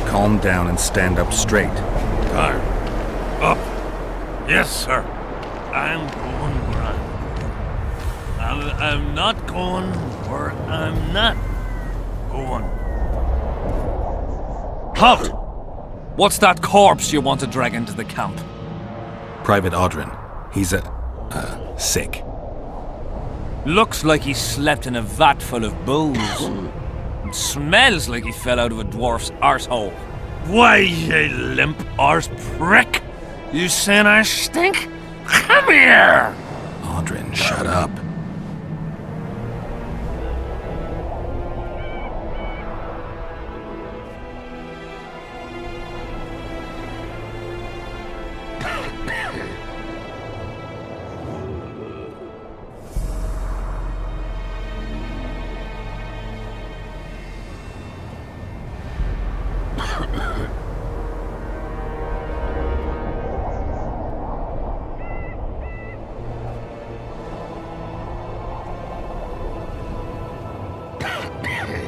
Calm down and stand up straight. Guard. Up. Yes, sir. I'm going where I'm going. I'm not going where I'm not going. Halt! What's that corpse you want to drag into the camp? Private Aldrin. He's sick. Looks like he slept in a vat full of booze. And smells like he fell out of a dwarf's arsehole. Why, you limp arse prick! You saying I stink? Come here! Aldrin, shut up.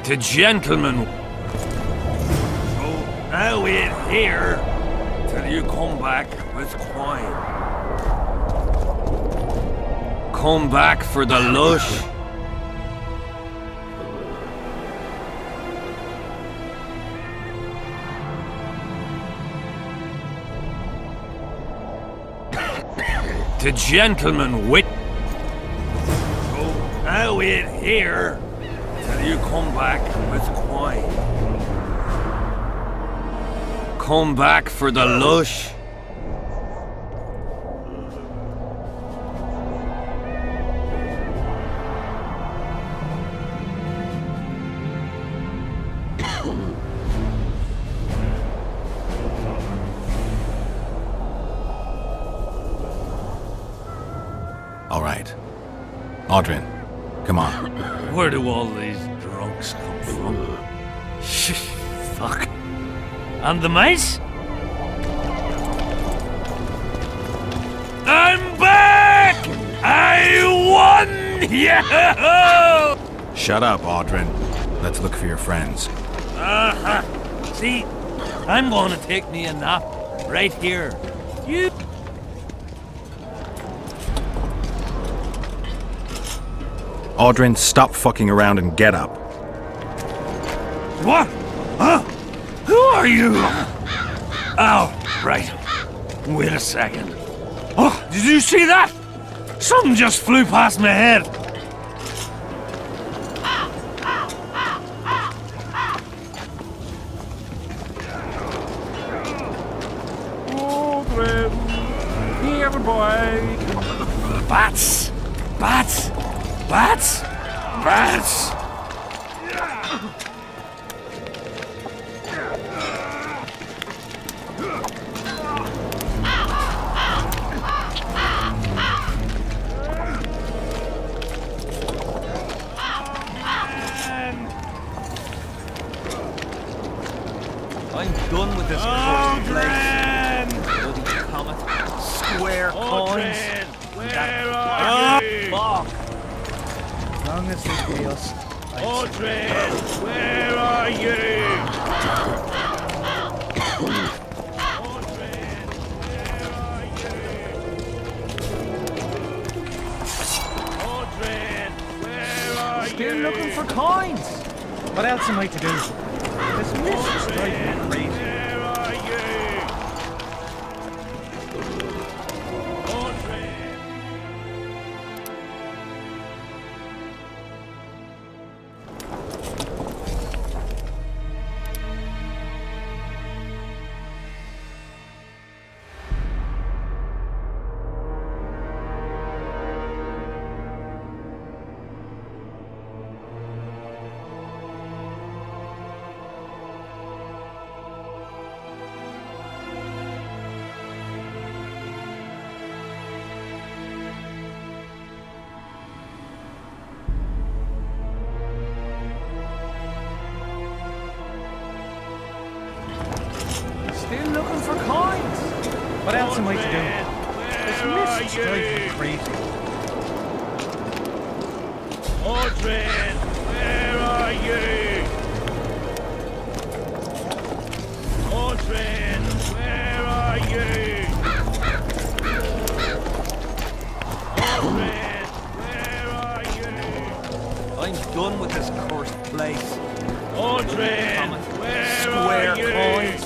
To gentlemen. So now wait here till you come back with coin. Come back for the lush. To gentlemen wit. So now wait here till you come back with coin. come back for the lush. All right. Audrin, come on. Where do all these drunks come from? Fuck. And the mice? I'm back! I won! Yeah! Shut up, Audrin. Let's look for your friends. See, I'm going to take me a nap right here. You... Audrin, stop fucking around and get up. What? Huh? Who are you? Oh, right. Wait a second. Oh, did you see that? Something just flew past my head. Audrin, here, boy. Bats! Bats! Bats! Bats! I'm done with this place. Bloody comet. Square coins. Where are you? As long as they pay us. Audrin, where are you? Audrin, where are you? Still looking for coins. What else am I to do? This mist is driving me crazy. Where are you? Audrin. Still looking for coins. What else am I to do? This mist is driving me crazy. Audrin, where are you? Audrin, where are you? Audrin, where are you? I'm done with this cursed place. Audrin, where Square are you? coins.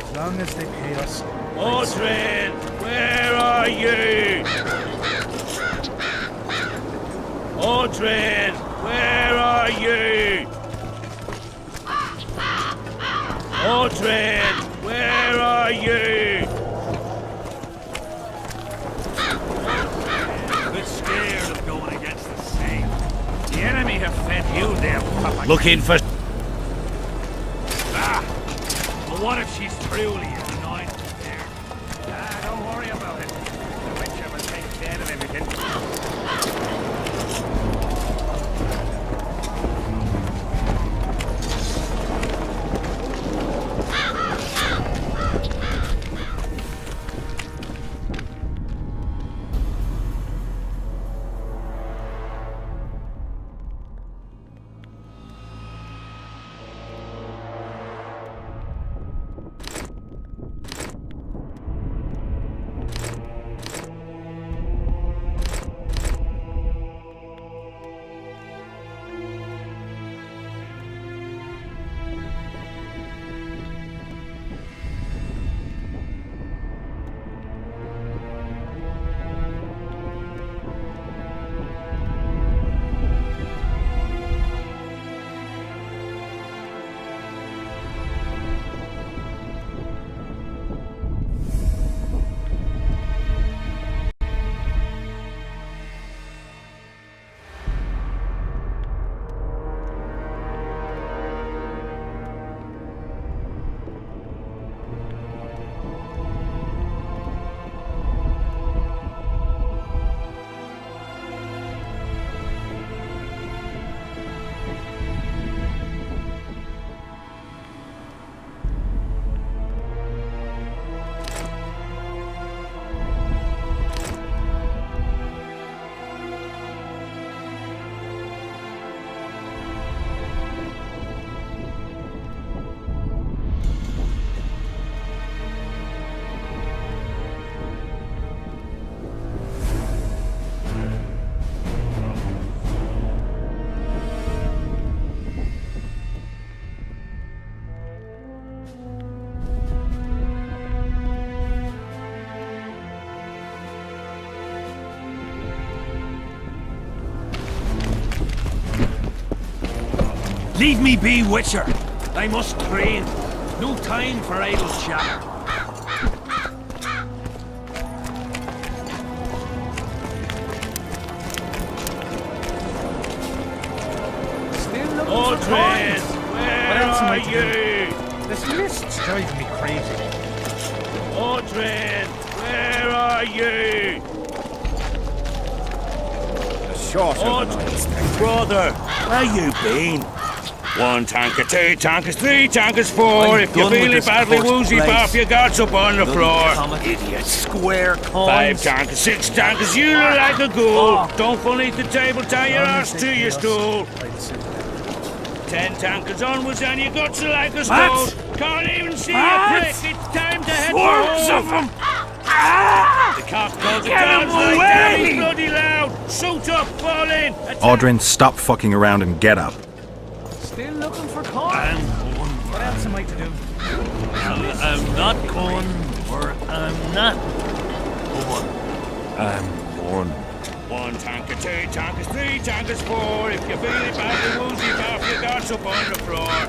As long as they pay us. Audrin, where are you? Audrin, where are you? Audrin, where are you? A bit scared of going against the sea. The enemy have fed you there, Papa. Looking for... But what if she's truly annoyed there? Don't worry about it. The Witcher will take care of everything. Leave me be, Witcher. I must train. No time for idle chatter. Aldrin, What else am I to do? you? This list's driving me crazy. Aldrin, where are you? Short Aldrin, brother, where you been? 1 tanker, 2 tankers, 3 tankers, 4. If you're feeling badly woozy, bath your guards up on the floor. Idiot. Square coins. 5 tankers, 6 tankers, you look like a ghoul. Don't fall beneath the table, tie your arse to your stool. 10 tankers onwards and your guts are like a stone. Can't even see a prick, it's time to head for home. The cock calls a dance like that, he's bloody loud. Suit up, fall in. Aldrin, stop fucking around and get up. Still looking for coins. What else am I to do? I'm not going where I'm not going. I'm going. 1 tanker, 2 tankers, 3 tankers, 4. If you're feeling badly woozy, bath your guards up on the floor.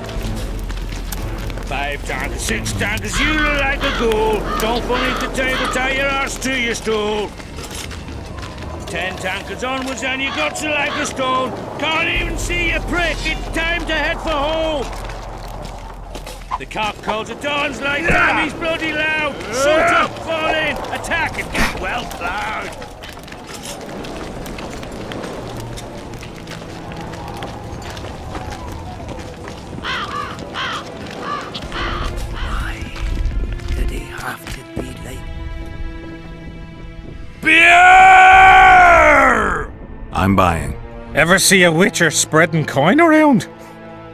5 tankers, 6 tankers, you look like a ghoul. Don't fall beneath the table, tie your arse to your stool. 10 tankers onwards and your guts are like a stone. Can't even see a prick, it's time to head for home. The cock calls at dawns like that, he's bloody loud. Suit up, fall in, attack and get well plowed. Did he have to be like... Beer! I'm buying. Ever see a witcher spreading coin around?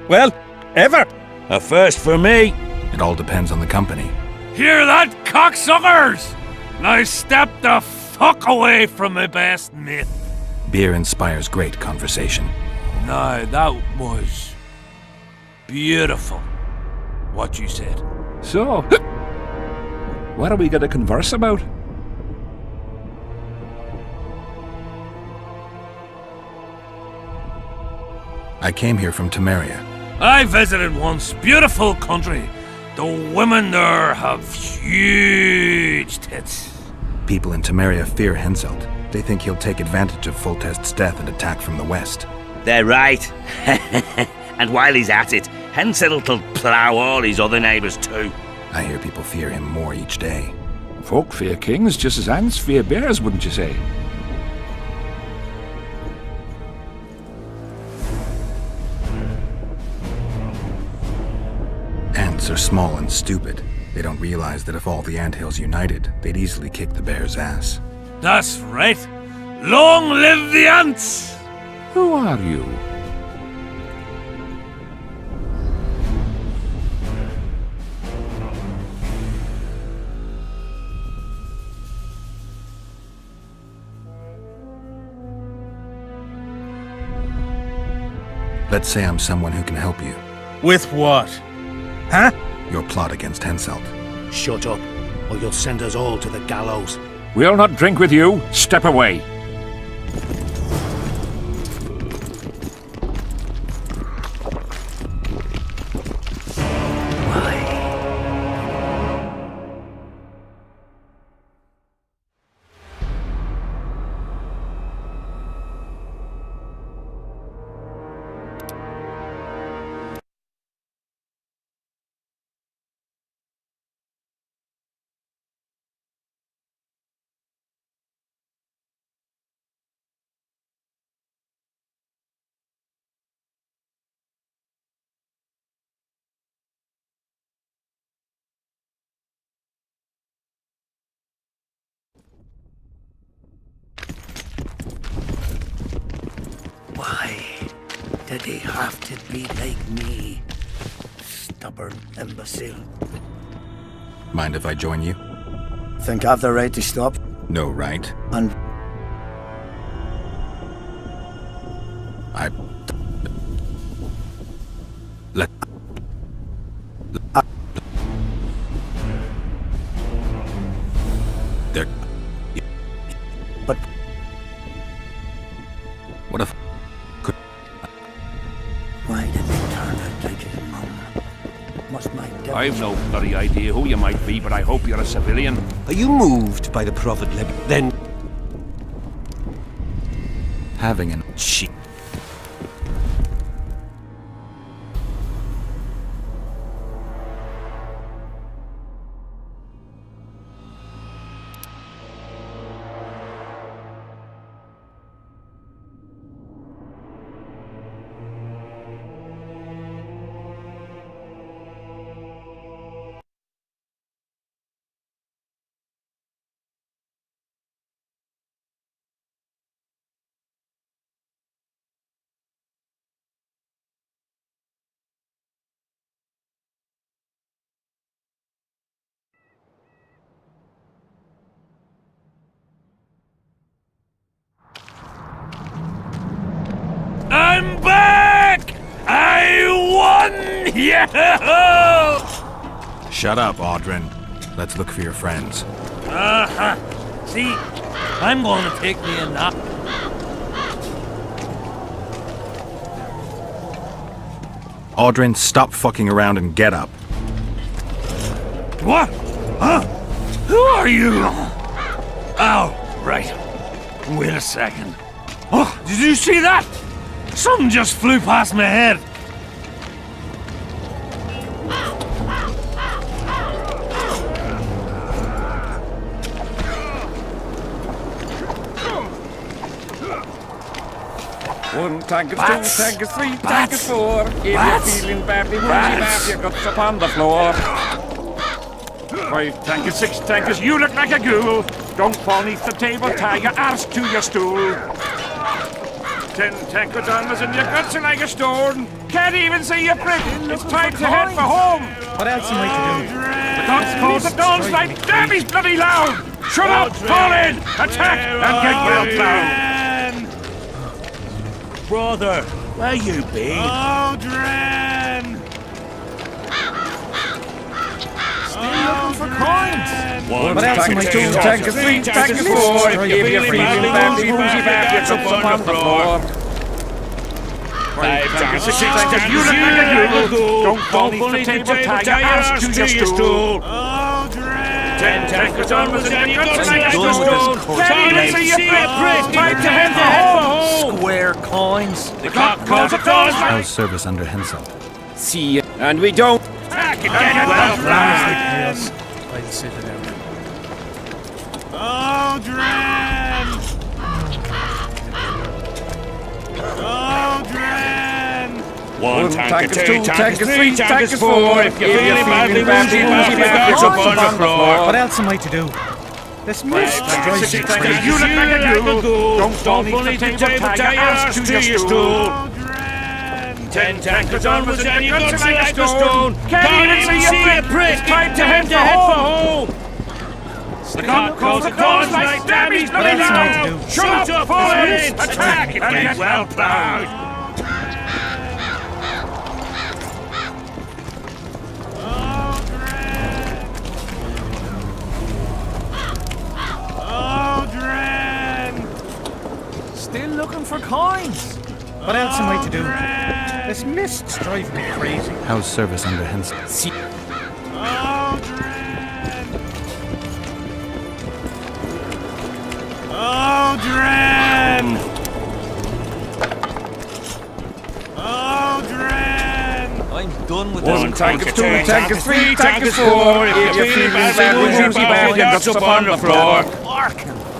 Well, ever. A first for me. It all depends on the company. Hear that, cocksuckers? Now step the fuck away from my best mate. Beer inspires great conversation. No, that was beautiful, what you said. So, what are we going to converse about? I came here from Temeria. I visited once. Beautiful country. The women there have huge tits. People in Temeria fear Henselt. They think he'll take advantage of Foltest's death and attack from the west. They're right. And while he's at it, Henselt will plough all his other neighbours too. I hear people fear him more each day. Folk fear kings just as ants fear bears, wouldn't you say? Ants are small and stupid. They don't realize that if all the anthills united, they'd easily kick the bear's ass. That's right. Long live the ants! Who are you? Let's say I'm someone who can help you. With what? Huh? Your plot against Henselt. Shut up, or you'll send us all to the gallows. We'll not drink with you. Step away. Why did he have to be like me? Stubborn imbecile. Mind if I join you? Think I've the right to stop? No, right? And Let... There... But... What if... Could... Why did they turn I've no bloody idea who you might be, but I hope you're a civilian. Are you moved by the Prophet Then Having an she. I'm back! I won! Yeah! Shut up, Audrin. Let's look for your friends. See, I'm going to take me a nap. Audrin, stop fucking around and get up. What? Huh? Who are you? Oh, right. Wait a second. Oh, did you see that? Something just flew past my head. One tank is two, tank is three, tank is four. If you're feeling badly, woozy bad, your guts up on the floor. 5 tank is 6 tank is you look like a ghoul. Don't fall neath the table, tie your arse to your stool. 10 tankadonmas and your guts are like a stone. Can't even see your prick. It's time to head for home. What else am I to do? The guns calls the dawns like Debbie's bloody loud. Shut up, fall in, attack, and get well plowed. Brother, where you been? Audrin! Still looking for coins. One tank is 2 tank is 3 tank is 4. If you're feeling badly, woozy bad, your guts up on the floor. 5 tank is 6 tank is you look like a ghoul. Don't fall neath the table, tie your arse to your stool. 10 tankadonmas and your guts are like a stone. Can't even see your prick. Time to head for home. Square coins. The clock calls it dawn. How's service under Hensel? See ya. And we don't. Attack and get well plowed. I'll sit it out. Audrin! Audrin! One tank is 2 tank is 3 tank is 4. If you're feeling badly, woozy bad, your guts up on the floor. What else am I to do? This mist drives 6 tank is you look like a ghoul. Don't fall neath the table, tie your arse to your stool. 10 tankadonmas and your guts are like a stone. Can't even see your prick. It's time to head for home. The clock calls the dawns like Debbie's bloody loud. Shut up, fall in, attack, and get well plowed. Still looking for coins. What else am I to do? This mist's driving me crazy. How's service under Hensel? Audrin! Audrin! I'm done with One this. tank is 2 tank is 3 tank is 4. If you're feeling badly, woozy bad, your guts up on the floor.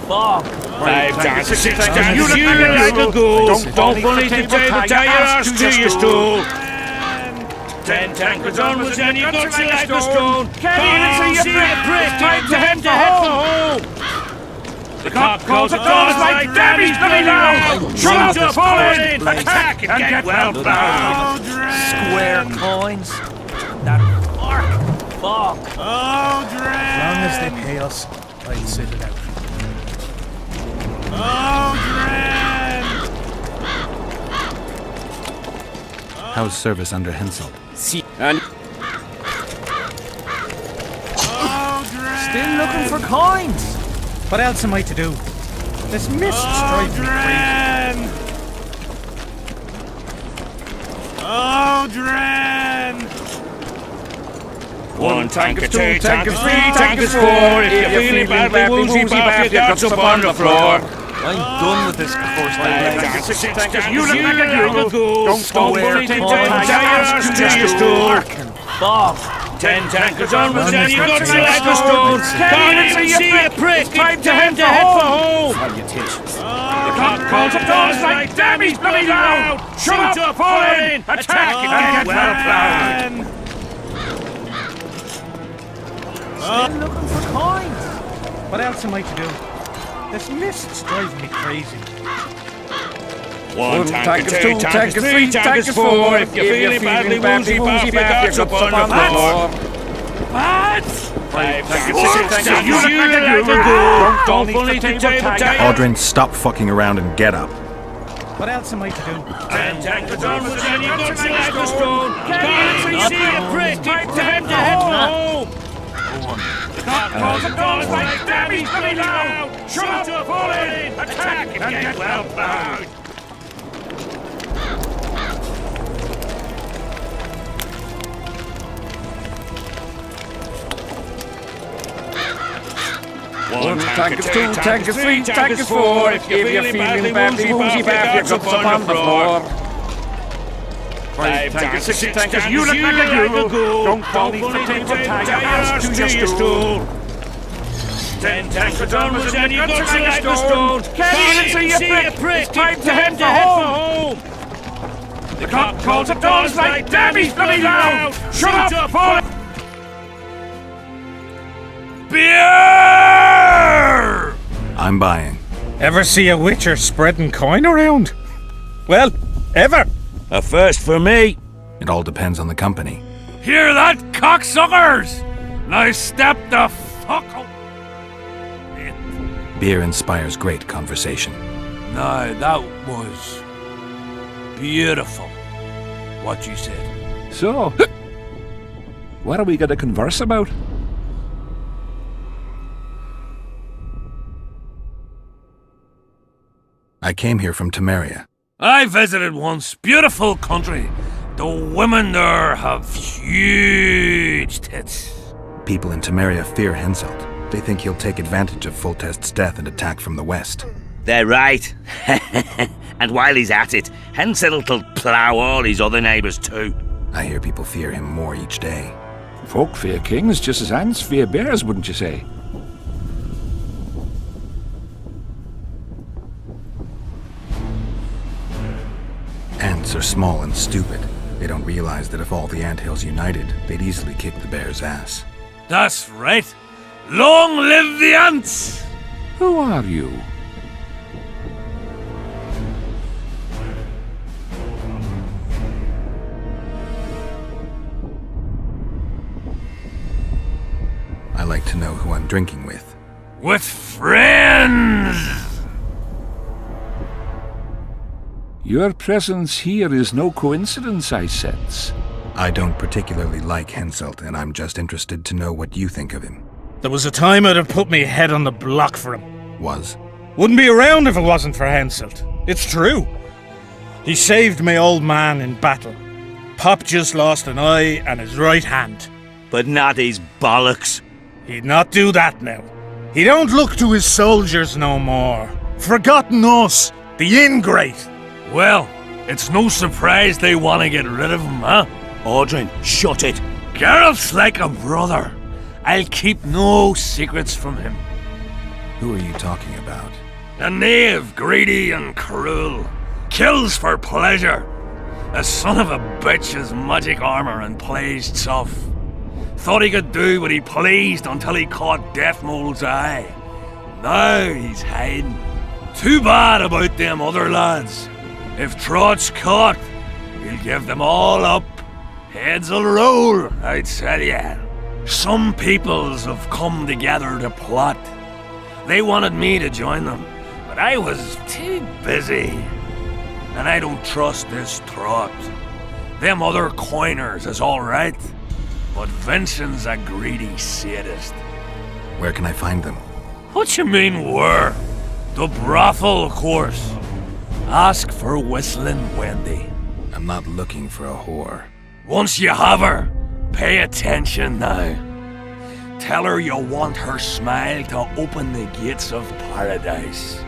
Fuck. 5 tank is 6 tank is you look like a ghoul. Don't fall neath the table, tie your arse to your stool. 10 tankadonmas and your guts are like a stone. Can't even see your prick. It's time to head for home. The clock calls the dawns like Debbie's bloody loud. Shut up, fall in, attack, and get well plowed. Square coins. That arc. Fuck. As long as they pay us, I'll sit it out. Audrin! How's service under Hensel? See, and Still looking for coins. What else am I to do? This mist's driving me crazy. Audrin! 1 tanker, 2 tankers, 3 tankers, 4. If you're feeling badly woozy, baff, you got some on the floor. I'm done with this course. 5 tankers, 6 tankers, you look like a ghoul. Don't go where 10 tires to your stool. Bob. 10 tankers onwards and you got to like the stones. Can't even see a prick. Time to head for home. Salutations. The cock calls at doors like damn he's bloody loud. Shoot up, fall in, attack and get well plowed. Still looking for coins. What else am I to do? This mist's driving me crazy. 1 tanker, 2 tankers, 3 tankers, 4. If you're feeling badly woozy, baff, you got some on the floor. What? 5 tankers, 6 tankers, you look like a ghoul. Don't fall into table tires. Aldrin, stop fucking around and get up. What else am I to do? 10 tankers onwards and you got to like the stone. Can't even see a prick. Time to head for home. The cock calls at doors like damn he's bloody loud. Shoot up, fall in, attack and get well plowed. One tankers, 2 tankers, 3 tankers, 4. If you're feeling badly woozy, baff, you got some on the floor. 5 tankers, 6 tankers, you look like a ghoul. Don't fall into table tires to your stool. 10 tankers onwards and you got to like the stones. Can't even see a prick. Time to head for home. The cock calls at doors like damn he's bloody loud. Shut up, fall in. Beer! I'm buying. Ever see a witcher spreading coin around? Well, ever. A first for me. It all depends on the company. Hear that, cocksuckers? Now step the fuck up. Beer inspires great conversation. No, that was beautiful, what you said. So, what are we going to converse about? I came here from Temeria. I visited once. Beautiful country. The women there have huge tits. People in Temeria fear Henselt. They think he'll take advantage of Foltest's death and attack from the west. They're right. And while he's at it, Henselt will plough all his other neighbours too. I hear people fear him more each day. Folk fear kings just as ants fear bears, wouldn't you say? Ants are small and stupid. They don't realize that if all the anthills united, they'd easily kick the bear's ass. That's right. Long live the ants! Who are you? I like to know who I'm drinking with. With friends! Your presence here is no coincidence, I sense. I don't particularly like Henselt, and I'm just interested to know what you think of him. There was a time I'd have put me head on the block for him. Was? Wouldn't be around if it wasn't for Henselt. It's true. He saved my old man in battle. Pop just lost an eye and his right hand. But not his bollocks. He'd not do that now. He don't look to his soldiers no more. Forgotten us, the ingrate. Well, it's no surprise they want to get rid of him, huh? Aldrin, shut it. Geralt's like a brother. I'll keep no secrets from him. Who are you talking about? A knave, greedy and cruel. Kills for pleasure. A son of a bitch has magic armor and plays tough. Thought he could do what he pleased until he caught Deathmold's eye. Now he's hiding. Too bad about them other lads. If Trott's caught, he'll give them all up. Heads'll roll, I tell ya. Some peoples have come together to plot. They wanted me to join them, but I was too busy. And I don't trust this Trott. Them other coiners is alright, but Vincent's a greedy sadist. Where can I find them? What you mean, where? The brothel, of course. Ask for Whistling Wendy. I'm not looking for a whore. Once you have her, Pay attention now. Tell her you want her smile to open the gates of paradise.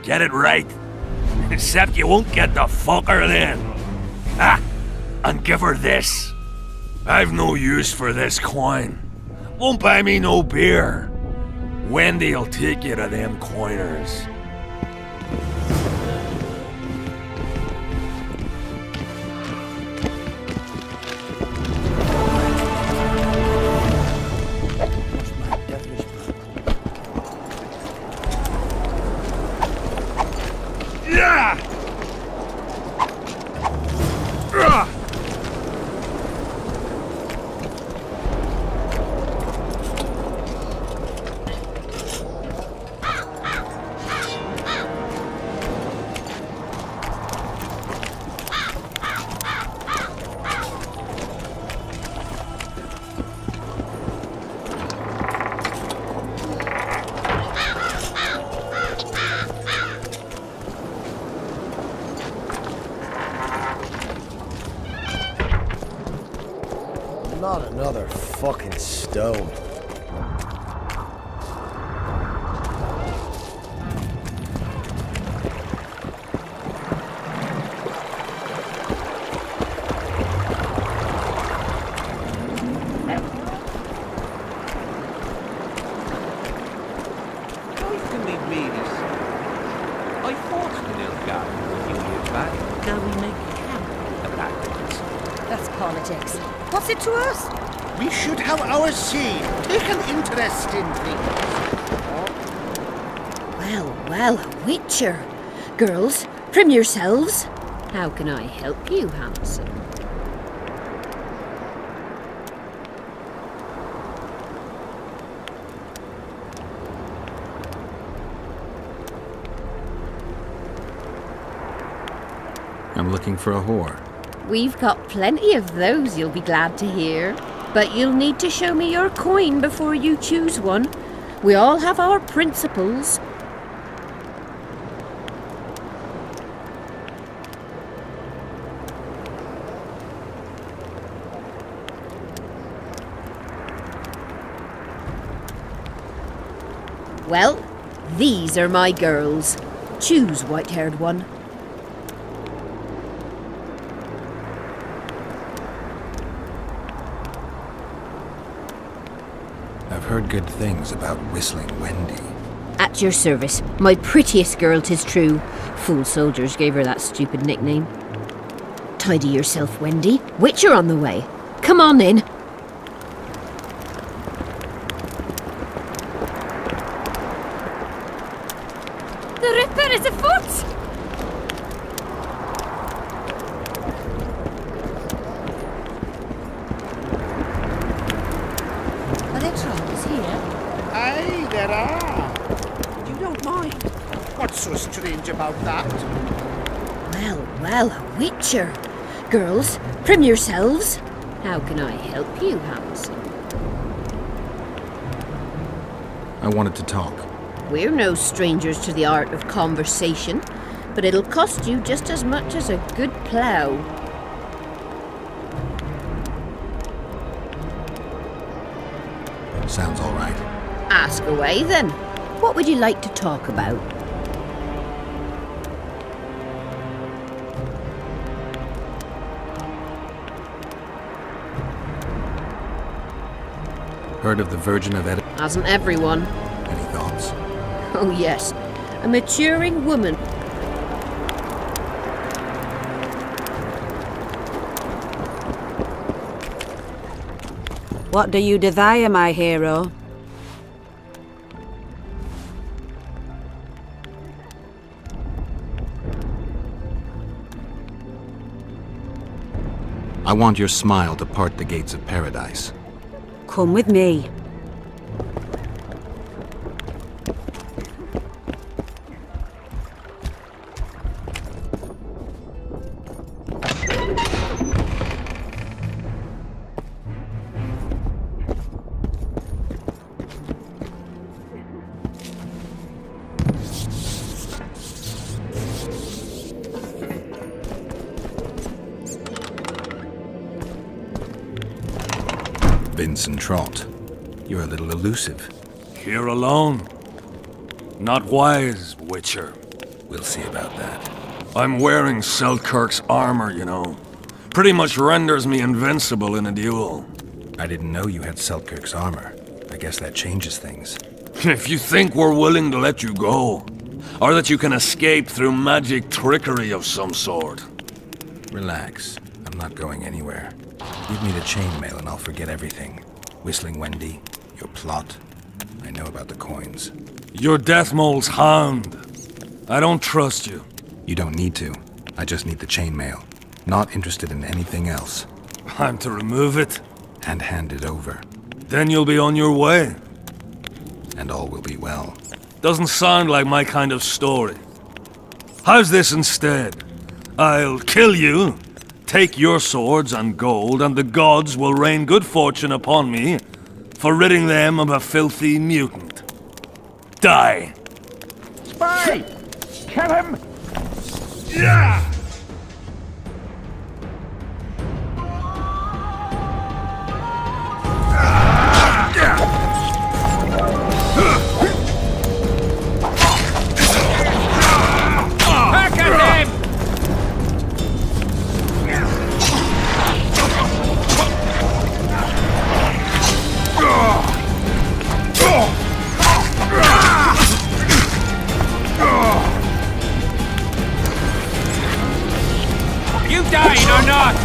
Get it right. Except you won't get the fucker then. Ah, and give her this. I've no use for this coin. Won't buy me no beer. Wendy'll take you to them coiners. Yeah! Not another fucking stone. Life can be really simple. I fought the Nilfgaardians a few years back. Now we make camp in the backwards. That's politics. What's it to us? We should have our say. Take an interest in things. Well, a witcher. Girls, prim yourselves. How can I help you, handsome? I'm looking for a whore. We've got plenty of those, you'll be glad to hear. But you'll need to show me your coin before you choose one. We all have our principles. Well, these are my girls. Choose, white-haired one. I've heard good things about Whistling Wendy. At your service. My prettiest girl, 'tis true. Fool soldiers gave her that stupid nickname. Tidy yourself, Wendy. Witcher on the way. Come on in. The Ripper is afoot! Are there troubles here? Aye, there are. You don't mind. What's so strange about that? Well, a witcher. Girls, prim yourselves. How can I help you, handsome? I wanted to talk. We're no strangers to the art of conversation, but it'll cost you just as much as a good plough. Sounds all right. Ask away, then. What would you like to talk about? Heard of the Virgin of Edinburgh? Hasn't everyone? Any thoughts? Oh, yes. A maturing woman. What do you desire, my hero? I want your smile to part the gates of paradise. Come with me. Vincent Trott. You're a little elusive. Here alone. Not wise, Witcher. We'll see about that. I'm wearing Selkirk's armor, you know. Pretty much renders me invincible in a duel. I didn't know you had Selkirk's armor. I guess that changes things. If you think we're willing to let you go, or that you can escape through magic trickery of some sort. Relax. I'm not going anywhere. Give me the chainmail and I'll forget everything. Whistling Wendy, your plot. I know about the coins. You're Deathmole's hound. I don't trust you. You don't need to. I just need the chainmail. Not interested in anything else. I'm to remove it? And hand it over. Then you'll be on your way. And all will be well. Doesn't sound like my kind of story. How's this instead? I'll kill you, take your swords and gold, and the gods will rain good fortune upon me for ridding them of a filthy mutant. Die! Spy! Kill him! Yeah! Back at him! You dying or not?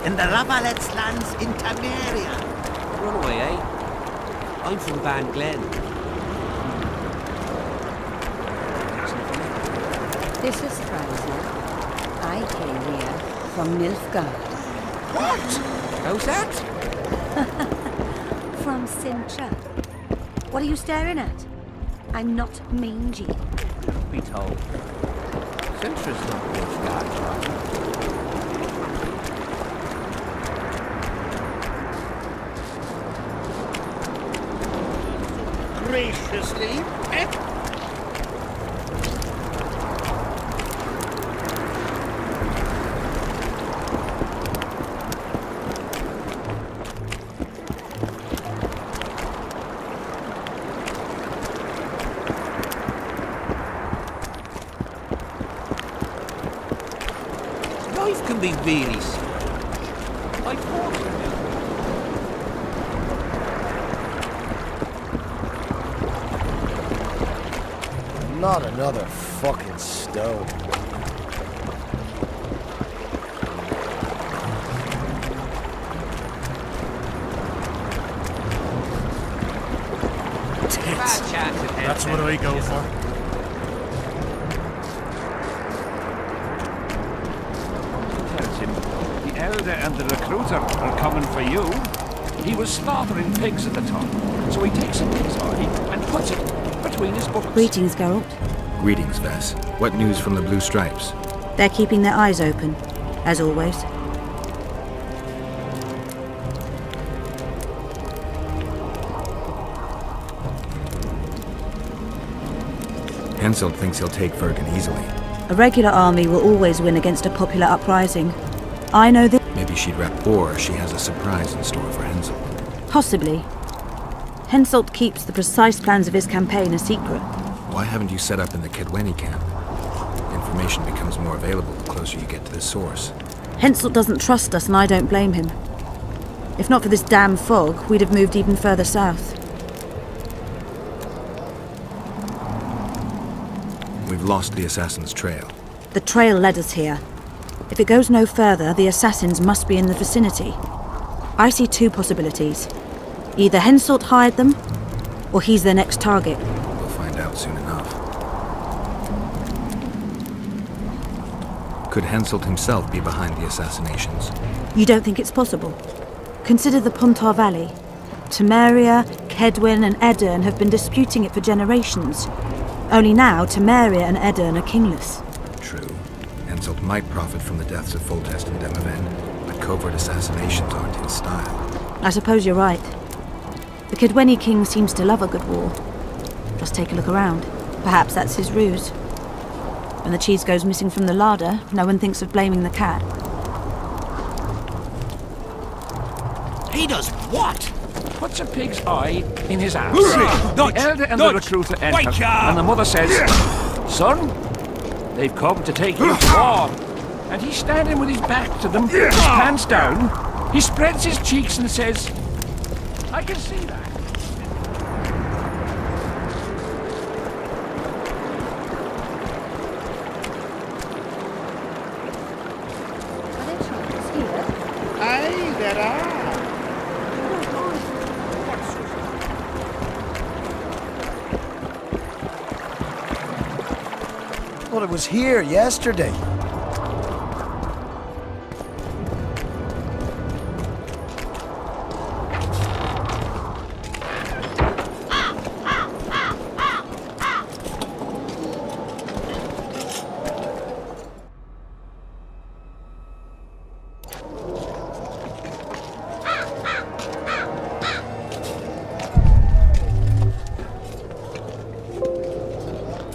In the Ravalets lands in Tamaria. Runaway, eh? I'm from Van Glen. This is Fraser. I came here from Nilfgaard. What? How's that? From Sintra. What are you staring at? I'm not mangy. Be told. Sintra's not Nilfgaard. Graciously, pet. Life can be really strange. I thought you knew. Not another fucking stone. That's what I go for. Tells him the elder and the recruiter are coming for you. He was slaughtering pigs at the time, so he takes a pig's eye and puts it between his buttocks. Greetings, Geralt. Greetings, Vess. What news from the Blue Stripes? They're keeping their eyes open, as always. Henselt thinks he'll take Vergen easily. A regular army will always win against a popular uprising. I know this. Maybe she'd or she has a surprise in store for Henselt. Possibly. Henselt keeps the precise plans of his campaign a secret. Why haven't you set up in the Kedweni camp? Information becomes more available the closer you get to the source. Henselt doesn't trust us, and I don't blame him. If not for this damn fog, we'd have moved even further south. We've lost the assassin's trail. The trail led us here. If it goes no further, the assassins must be in the vicinity. I see two possibilities. Either Henselt hired them, or he's their next target. We'll find out soon enough. Could Henselt himself be behind the assassinations? You don't think it's possible? Consider the Pontar Valley. Temeria, Kedwen and Edirn have been disputing it for generations. Only now, Temeria and Edirn are kingless. True. Henselt might profit from the deaths of Foltest and Demaven, but covert assassinations aren't his style. I suppose you're right. The Kedweni king seems to love a good war. Just take a look around. Perhaps that's his ruse. When the cheese goes missing from the larder, no one thinks of blaming the cat. He does what? Puts a pig's eye in his ass. The elder and the recruiter enter, and the mother says, "Son, they've come to take you to war." And he's standing with his back to them, his pants down. He spreads his cheeks and says, "I can see that." Are there there are. Well, it was here yesterday.